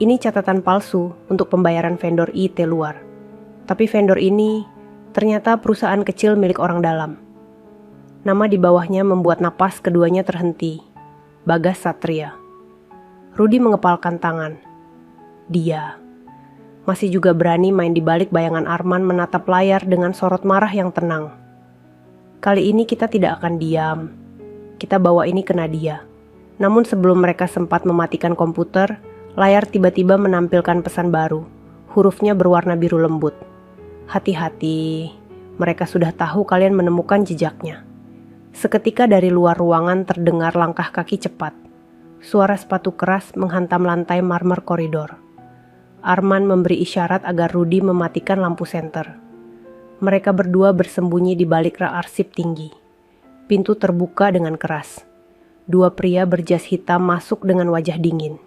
Ini catatan palsu untuk pembayaran vendor IT luar. Tapi vendor ini ternyata perusahaan kecil milik orang dalam. Nama di bawahnya membuat napas keduanya terhenti. Bagas Satria. Rudy mengepalkan tangan. Dia masih juga berani main di balik bayangan Arman menatap layar dengan sorot marah yang tenang. Kali ini kita tidak akan diam. Kita bawa ini ke Nadia. Namun sebelum mereka sempat mematikan komputer, layar tiba-tiba menampilkan pesan baru. Hurufnya berwarna biru lembut. Hati-hati, mereka sudah tahu kalian menemukan jejaknya. Seketika dari luar ruangan terdengar langkah kaki cepat. Suara sepatu keras menghantam lantai marmer koridor. Arman memberi isyarat agar Rudy mematikan lampu senter. Mereka berdua bersembunyi di balik rak arsip tinggi. Pintu terbuka dengan keras. 2 pria berjas hitam masuk dengan wajah dingin.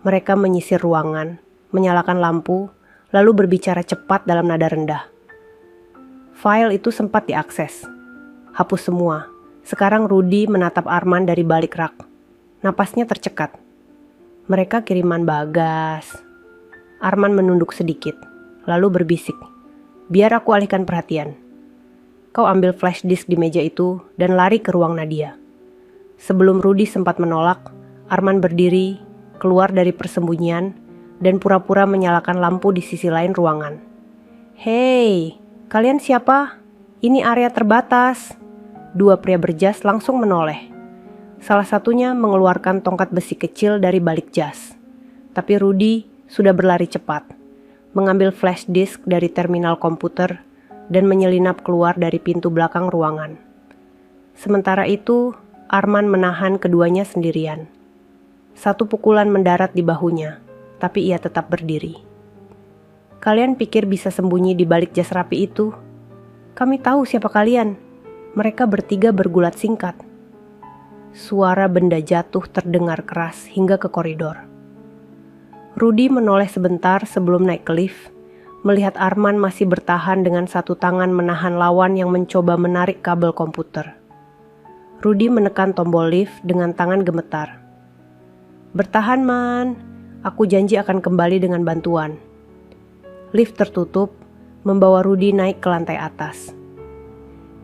Mereka menyisir ruangan, menyalakan lampu, lalu berbicara cepat dalam nada rendah. File itu sempat diakses. Hapus semua. Sekarang Rudy menatap Arman dari balik rak. Napasnya tercekat. Mereka kiriman Bagas. Arman menunduk sedikit, lalu berbisik. Biar aku alihkan perhatian. Kau ambil flash disk di meja itu dan lari ke ruang Nadia. Sebelum Rudy sempat menolak, Arman berdiri, keluar dari persembunyian, dan pura-pura menyalakan lampu di sisi lain ruangan. Hei, kalian siapa? Ini area terbatas. 2 pria berjas langsung menoleh. Salah satunya mengeluarkan tongkat besi kecil dari balik jas. Tapi Rudy sudah berlari cepat, mengambil flash disk dari terminal komputer, dan menyelinap keluar dari pintu belakang ruangan. Sementara itu, Arman menahan keduanya sendirian. Satu pukulan mendarat di bahunya, tapi ia tetap berdiri. Kalian pikir bisa sembunyi di balik jas rapi itu? Kami tahu siapa kalian. Mereka bertiga bergulat singkat. Suara benda jatuh terdengar keras hingga ke koridor. Rudy menoleh sebentar sebelum naik ke lift, melihat Arman masih bertahan dengan satu tangan menahan lawan yang mencoba menarik kabel komputer. Rudy menekan tombol lift dengan tangan gemetar. Bertahan, Man. Aku janji akan kembali dengan bantuan. Lift tertutup, membawa Rudy naik ke lantai atas.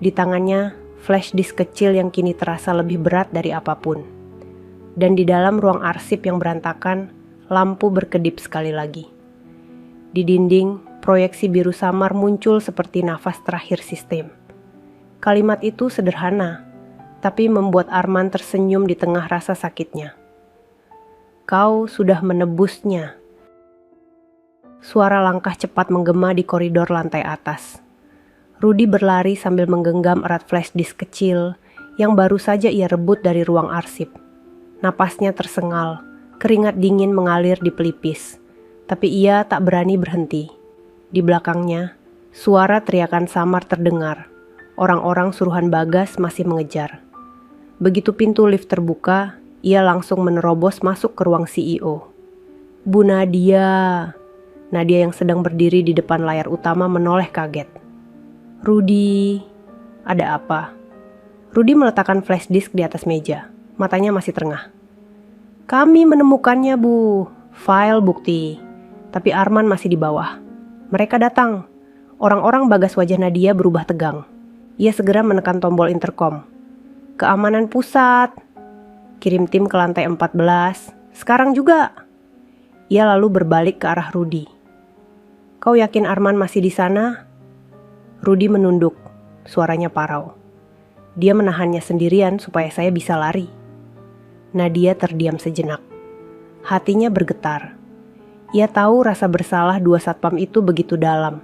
Di tangannya, flash disk kecil yang kini terasa lebih berat dari apapun. Dan di dalam ruang arsip yang berantakan, lampu berkedip sekali lagi. Di dinding, proyeksi biru samar muncul seperti nafas terakhir sistem. Kalimat itu sederhana, tapi membuat Arman tersenyum di tengah rasa sakitnya. Kau sudah menebusnya. Suara langkah cepat menggema di koridor lantai atas. Rudy berlari sambil menggenggam erat flash disk kecil yang baru saja ia rebut dari ruang arsip. Napasnya tersengal, keringat dingin mengalir di pelipis. Tapi ia tak berani berhenti. Di belakangnya, suara teriakan samar terdengar. Orang-orang suruhan Bagas masih mengejar. Begitu pintu lift terbuka, ia langsung menerobos masuk ke ruang CEO. Bu Nadia. Nadia yang sedang berdiri di depan layar utama menoleh kaget. Rudy, ada apa? Rudy meletakkan flash disk di atas meja. Matanya masih terengah. Kami menemukannya, Bu. File bukti. Tapi Arman masih di bawah. Mereka datang. Orang-orang Bagas wajah Nadia berubah tegang. Ia segera menekan tombol intercom. Keamanan pusat. Kirim tim ke lantai 14. Sekarang juga. Ia lalu berbalik ke arah Rudy. Kau yakin Arman masih di sana? Rudy menunduk. Suaranya parau. Dia menahannya sendirian supaya saya bisa lari. Nadia terdiam sejenak. Hatinya bergetar. Ia tahu rasa bersalah dua satpam itu begitu dalam.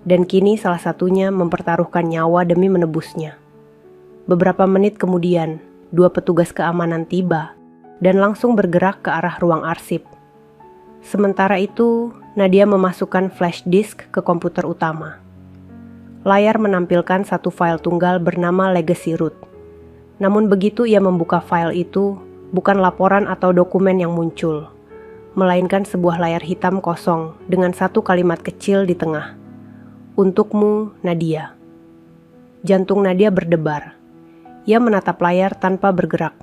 Dan kini salah satunya mempertaruhkan nyawa demi menebusnya. Beberapa menit kemudian, dua petugas keamanan tiba dan langsung bergerak ke arah ruang arsip. Sementara itu, Nadia memasukkan flash disk ke komputer utama. Layar menampilkan satu file tunggal bernama Legacy Root. Namun begitu ia membuka file itu, bukan laporan atau dokumen yang muncul, melainkan sebuah layar hitam kosong dengan satu kalimat kecil di tengah. Untukmu, Nadia. Jantung Nadia berdebar. Ia menatap layar tanpa bergerak.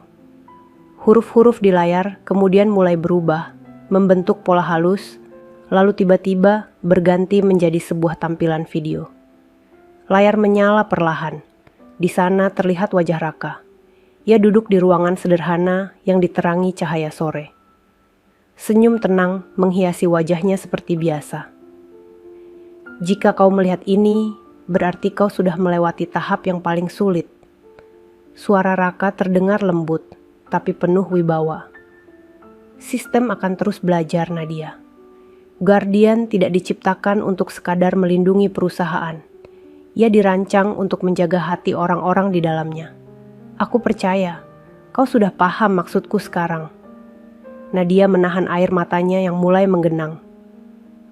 Huruf-huruf di layar kemudian mulai berubah, membentuk pola halus, lalu tiba-tiba berganti menjadi sebuah tampilan video. Layar menyala perlahan. Di sana terlihat wajah Raka. Ia duduk di ruangan sederhana yang diterangi cahaya sore. Senyum tenang menghiasi wajahnya seperti biasa. Jika kau melihat ini, berarti kau sudah melewati tahap yang paling sulit. Suara Raka terdengar lembut, tapi penuh wibawa. Sistem akan terus belajar, Nadia. Guardian tidak diciptakan untuk sekadar melindungi perusahaan. Ia dirancang untuk menjaga hati orang-orang di dalamnya. Aku percaya, kau sudah paham maksudku sekarang. Nadia menahan air matanya yang mulai menggenang.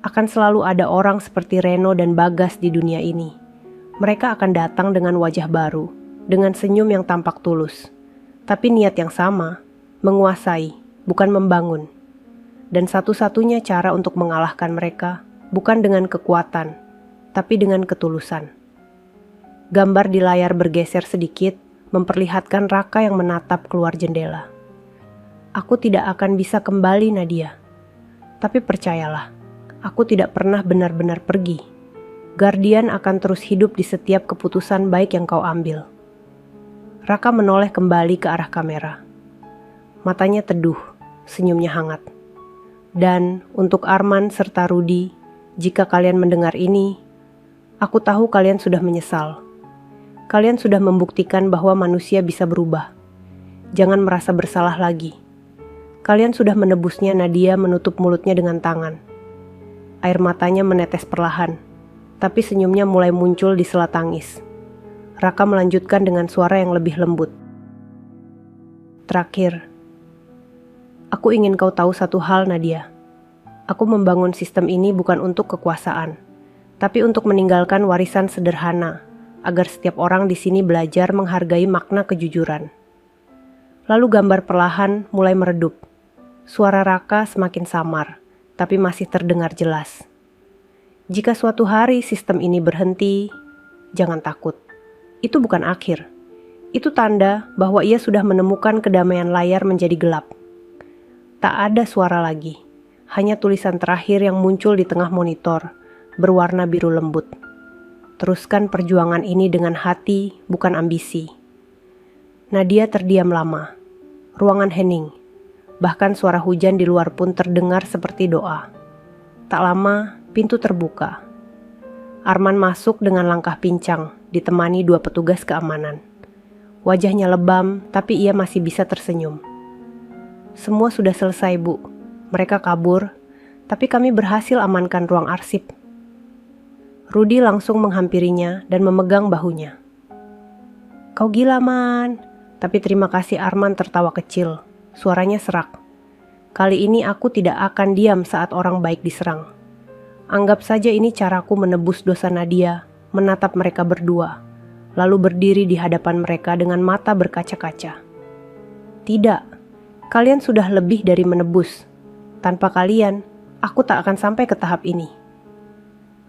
Akan selalu ada orang seperti Reno dan Bagas di dunia ini. Mereka akan datang dengan wajah baru, dengan senyum yang tampak tulus. Tapi niat yang sama, menguasai, bukan membangun. Dan satu-satunya cara untuk mengalahkan mereka bukan dengan kekuatan, tapi dengan ketulusan. Gambar di layar bergeser sedikit, memperlihatkan Raka yang menatap keluar jendela. Aku tidak akan bisa kembali, Nadia. Tapi percayalah, aku tidak pernah benar-benar pergi. Guardian akan terus hidup di setiap keputusan baik yang kau ambil. Raka menoleh kembali ke arah kamera. Matanya teduh, senyumnya hangat. Dan untuk Arman serta Rudy, jika kalian mendengar ini, aku tahu kalian sudah menyesal. Kalian sudah membuktikan bahwa manusia bisa berubah. Jangan merasa bersalah lagi. Kalian sudah menebusnya. Nadia menutup mulutnya dengan tangan. Air matanya menetes perlahan, tapi senyumnya mulai muncul di sela tangis. Raka melanjutkan dengan suara yang lebih lembut. Terakhir, aku ingin kau tahu satu hal, Nadia. Aku membangun sistem ini bukan untuk kekuasaan, tapi untuk meninggalkan warisan sederhana, agar setiap orang di sini belajar menghargai makna kejujuran. Lalu gambar perlahan mulai meredup. Suara Raka semakin samar, tapi masih terdengar jelas. Jika suatu hari sistem ini berhenti, jangan takut. Itu bukan akhir. Itu tanda bahwa ia sudah menemukan kedamaian layar menjadi gelap. Tak ada suara lagi, hanya tulisan terakhir yang muncul di tengah monitor, berwarna biru lembut. Teruskan perjuangan ini dengan hati, bukan ambisi. Nadia terdiam lama. Ruangan hening. Bahkan suara hujan di luar pun terdengar seperti doa. Tak lama, pintu terbuka. Arman masuk dengan langkah pincang, ditemani dua petugas keamanan. Wajahnya lebam, tapi ia masih bisa tersenyum. Semua sudah selesai, Bu. Mereka kabur, tapi kami berhasil amankan ruang arsip. Rudy langsung menghampirinya dan memegang bahunya. Kau gila, Man. Tapi terima kasih, Arman tertawa kecil. Suaranya serak. Kali ini aku tidak akan diam saat orang baik diserang. Anggap saja ini caraku menebus dosa Nadia, menatap mereka berdua, lalu berdiri di hadapan mereka dengan mata berkaca-kaca. Tidak, kalian sudah lebih dari menebus. Tanpa kalian, aku tak akan sampai ke tahap ini.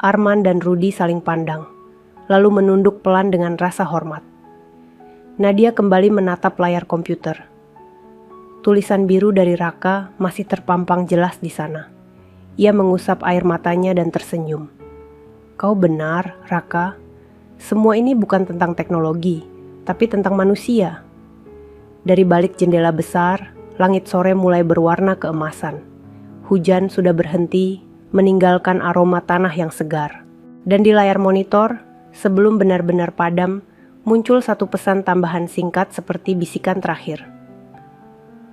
Arman dan Rudy saling pandang, lalu menunduk pelan dengan rasa hormat. Nadia kembali menatap layar komputer. Tulisan biru dari Raka masih terpampang jelas di sana. Ia mengusap air matanya dan tersenyum. Kau benar, Raka. Semua ini bukan tentang teknologi, tapi tentang manusia. Dari balik jendela besar, langit sore mulai berwarna keemasan. Hujan sudah berhenti, meninggalkan aroma tanah yang segar. Dan di layar monitor, sebelum benar-benar padam, muncul satu pesan tambahan singkat seperti bisikan terakhir.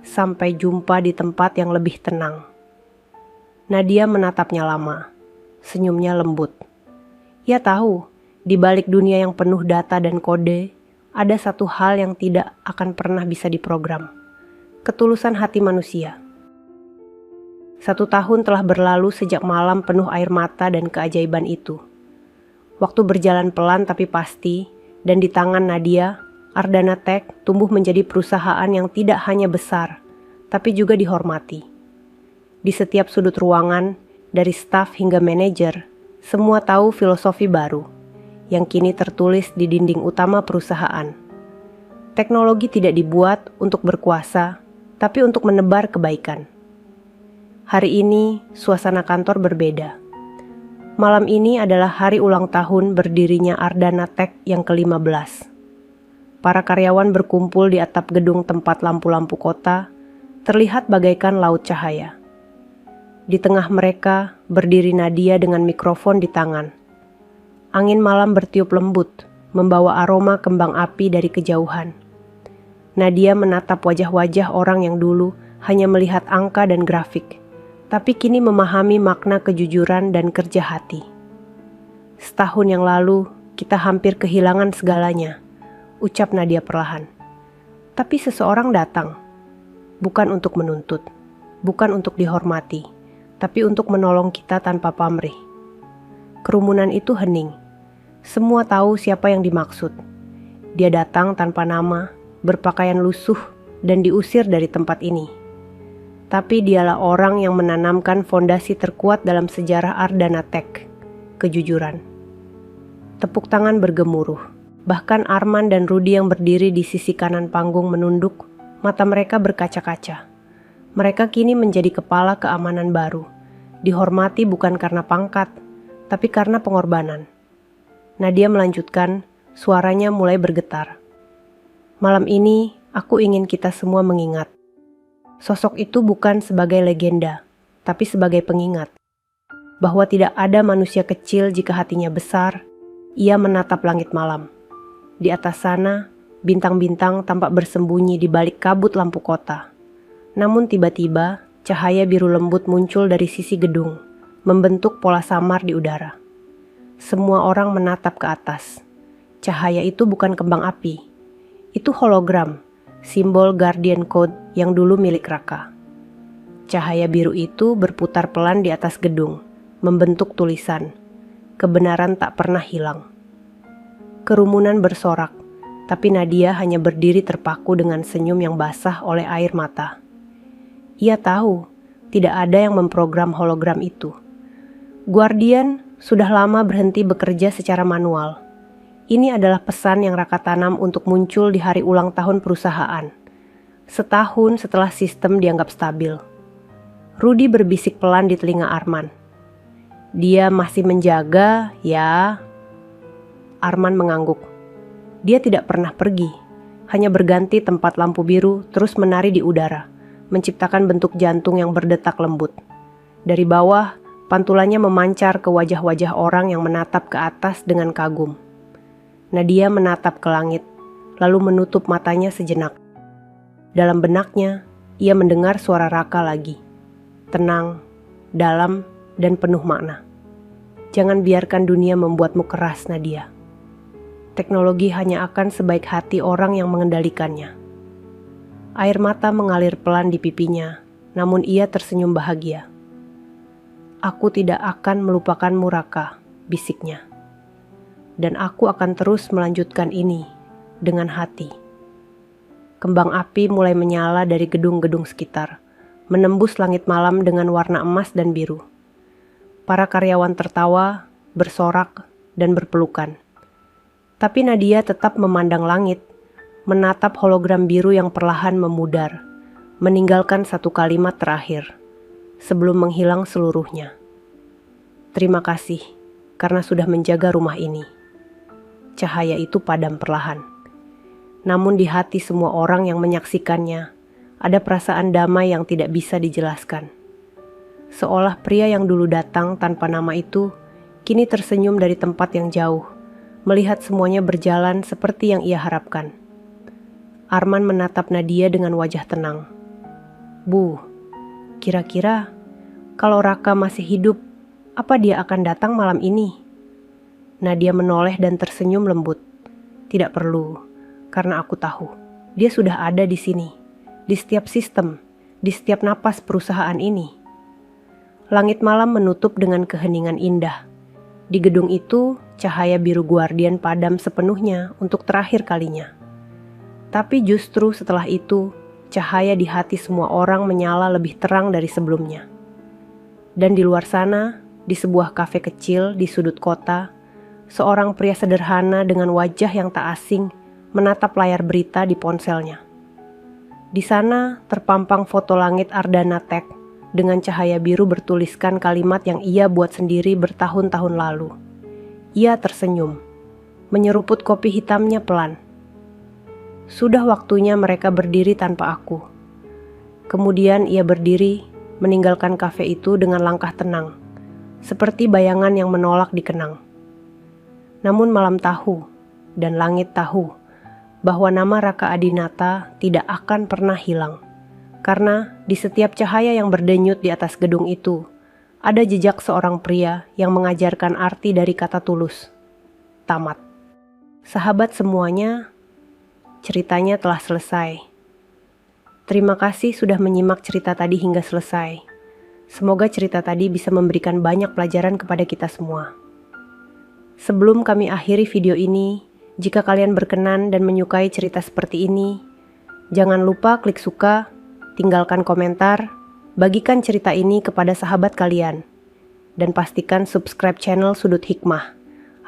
Sampai jumpa di tempat yang lebih tenang. Nadia menatapnya lama, senyumnya lembut. Ia tahu, di balik dunia yang penuh data dan kode, ada satu hal yang tidak akan pernah bisa diprogram. Ketulusan hati manusia. 1 tahun telah berlalu sejak malam penuh air mata dan keajaiban itu. Waktu berjalan pelan tapi pasti, dan di tangan Nadia, Ardana Tech tumbuh menjadi perusahaan yang tidak hanya besar, tapi juga dihormati. Di setiap sudut ruangan, dari staf hingga manajer, semua tahu filosofi baru, yang kini tertulis di dinding utama perusahaan. Teknologi tidak dibuat untuk berkuasa, tapi untuk menebar kebaikan. Hari ini, suasana kantor berbeda. Malam ini adalah hari ulang tahun berdirinya Ardana Tech yang ke-15. Para karyawan berkumpul di atap gedung tempat lampu-lampu kota, terlihat bagaikan laut cahaya. Di tengah mereka, berdiri Nadia dengan mikrofon di tangan. Angin malam bertiup lembut, membawa aroma kembang api dari kejauhan. Nadia menatap wajah-wajah orang yang dulu hanya melihat angka dan grafik, tapi kini memahami makna kejujuran dan kerja hati. Setahun yang lalu, kita hampir kehilangan segalanya, ucap Nadia perlahan. Tapi seseorang datang, bukan untuk menuntut, bukan untuk dihormati, tapi untuk menolong kita tanpa pamrih. Kerumunan itu hening. Semua tahu siapa yang dimaksud. Dia datang tanpa nama, berpakaian lusuh, dan diusir dari tempat ini. Tapi dialah orang yang menanamkan fondasi terkuat dalam sejarah Ardana Tech, kejujuran. Tepuk tangan bergemuruh. Bahkan Arman dan Rudy yang berdiri di sisi kanan panggung menunduk, mata mereka berkaca-kaca. Mereka kini menjadi kepala keamanan baru, dihormati bukan karena pangkat, tapi karena pengorbanan. Nadia melanjutkan, suaranya mulai bergetar. Malam ini, aku ingin kita semua mengingat. Sosok itu bukan sebagai legenda, tapi sebagai pengingat. Bahwa tidak ada manusia kecil jika hatinya besar, ia menatap langit malam. Di atas sana, bintang-bintang tampak bersembunyi di balik kabut lampu kota. Namun tiba-tiba, cahaya biru lembut muncul dari sisi gedung, membentuk pola samar di udara. Semua orang menatap ke atas. Cahaya itu bukan kembang api. Itu hologram, simbol Guardian Code yang dulu milik Raka. Cahaya biru itu berputar pelan di atas gedung, membentuk tulisan, "Kebenaran tak pernah hilang." Kerumunan bersorak, tapi Nadia hanya berdiri terpaku dengan senyum yang basah oleh air mata. Ia tahu, tidak ada yang memprogram hologram itu. Guardian sudah lama berhenti bekerja secara manual. Ini adalah pesan yang Raka tanam untuk muncul di hari ulang tahun perusahaan. Setahun setelah sistem dianggap stabil. Rudy berbisik pelan di telinga Arman. Dia masih menjaga, ya. Arman mengangguk. Dia tidak pernah pergi, hanya berganti tempat lampu biru terus menari di udara, menciptakan bentuk jantung yang berdetak lembut. Dari bawah, pantulannya memancar ke wajah-wajah orang yang menatap ke atas dengan kagum. Nadia menatap ke langit, lalu menutup matanya sejenak. Dalam benaknya, ia mendengar suara Raka lagi. Tenang, dalam, dan penuh makna. Jangan biarkan dunia membuatmu keras, Nadia. Teknologi hanya akan sebaik hati orang yang mengendalikannya. Air mata mengalir pelan di pipinya, namun ia tersenyum bahagia. Aku tidak akan melupakanmu, Raka, bisiknya. Dan aku akan terus melanjutkan ini dengan hati. Kembang api mulai menyala dari gedung-gedung sekitar, menembus langit malam dengan warna emas dan biru. Para karyawan tertawa, bersorak, dan berpelukan. Tapi Nadia tetap memandang langit, menatap hologram biru yang perlahan memudar, meninggalkan satu kalimat terakhir, sebelum menghilang seluruhnya. Terima kasih, karena sudah menjaga rumah ini. Cahaya itu padam perlahan. Namun di hati semua orang yang menyaksikannya, ada perasaan damai yang tidak bisa dijelaskan. Seolah pria yang dulu datang tanpa nama itu, kini tersenyum dari tempat yang jauh, melihat semuanya berjalan seperti yang ia harapkan. Arman menatap Nadia dengan wajah tenang. Bu, kira-kira kalau Raka masih hidup, apa dia akan datang malam ini? Nadia menoleh dan tersenyum lembut. Tidak perlu, karena aku tahu, dia sudah ada di sini, di setiap sistem, di setiap napas perusahaan ini. Langit malam menutup dengan keheningan indah. Di gedung itu, cahaya biru guardian padam sepenuhnya untuk terakhir kalinya. Tapi justru setelah itu, cahaya di hati semua orang menyala lebih terang dari sebelumnya. Dan di luar sana, di sebuah kafe kecil di sudut kota, seorang pria sederhana dengan wajah yang tak asing menatap layar berita di ponselnya. Di sana terpampang foto langit Ardana Tech dengan cahaya biru bertuliskan kalimat yang ia buat sendiri bertahun-tahun lalu. Ia tersenyum, menyeruput kopi hitamnya pelan. Sudah waktunya mereka berdiri tanpa aku. Kemudian ia berdiri, meninggalkan kafe itu dengan langkah tenang, seperti bayangan yang menolak dikenang. Namun malam tahu, dan langit tahu, bahwa nama Raka Adinata tidak akan pernah hilang. Karena di setiap cahaya yang berdenyut di atas gedung itu, ada jejak seorang pria yang mengajarkan arti dari kata tulus. Tamat. Sahabat semuanya, ceritanya telah selesai. Terima kasih sudah menyimak cerita tadi hingga selesai. Semoga cerita tadi bisa memberikan banyak pelajaran kepada kita semua. Sebelum kami akhiri video ini, jika kalian berkenan dan menyukai cerita seperti ini, jangan lupa klik suka, tinggalkan komentar, bagikan cerita ini kepada sahabat kalian, dan pastikan subscribe channel Sudut Hikmah,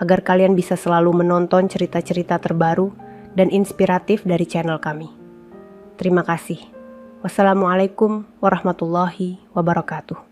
agar kalian bisa selalu menonton cerita-cerita terbaru dan inspiratif dari channel kami. Terima kasih. Wassalamualaikum warahmatullahi wabarakatuh.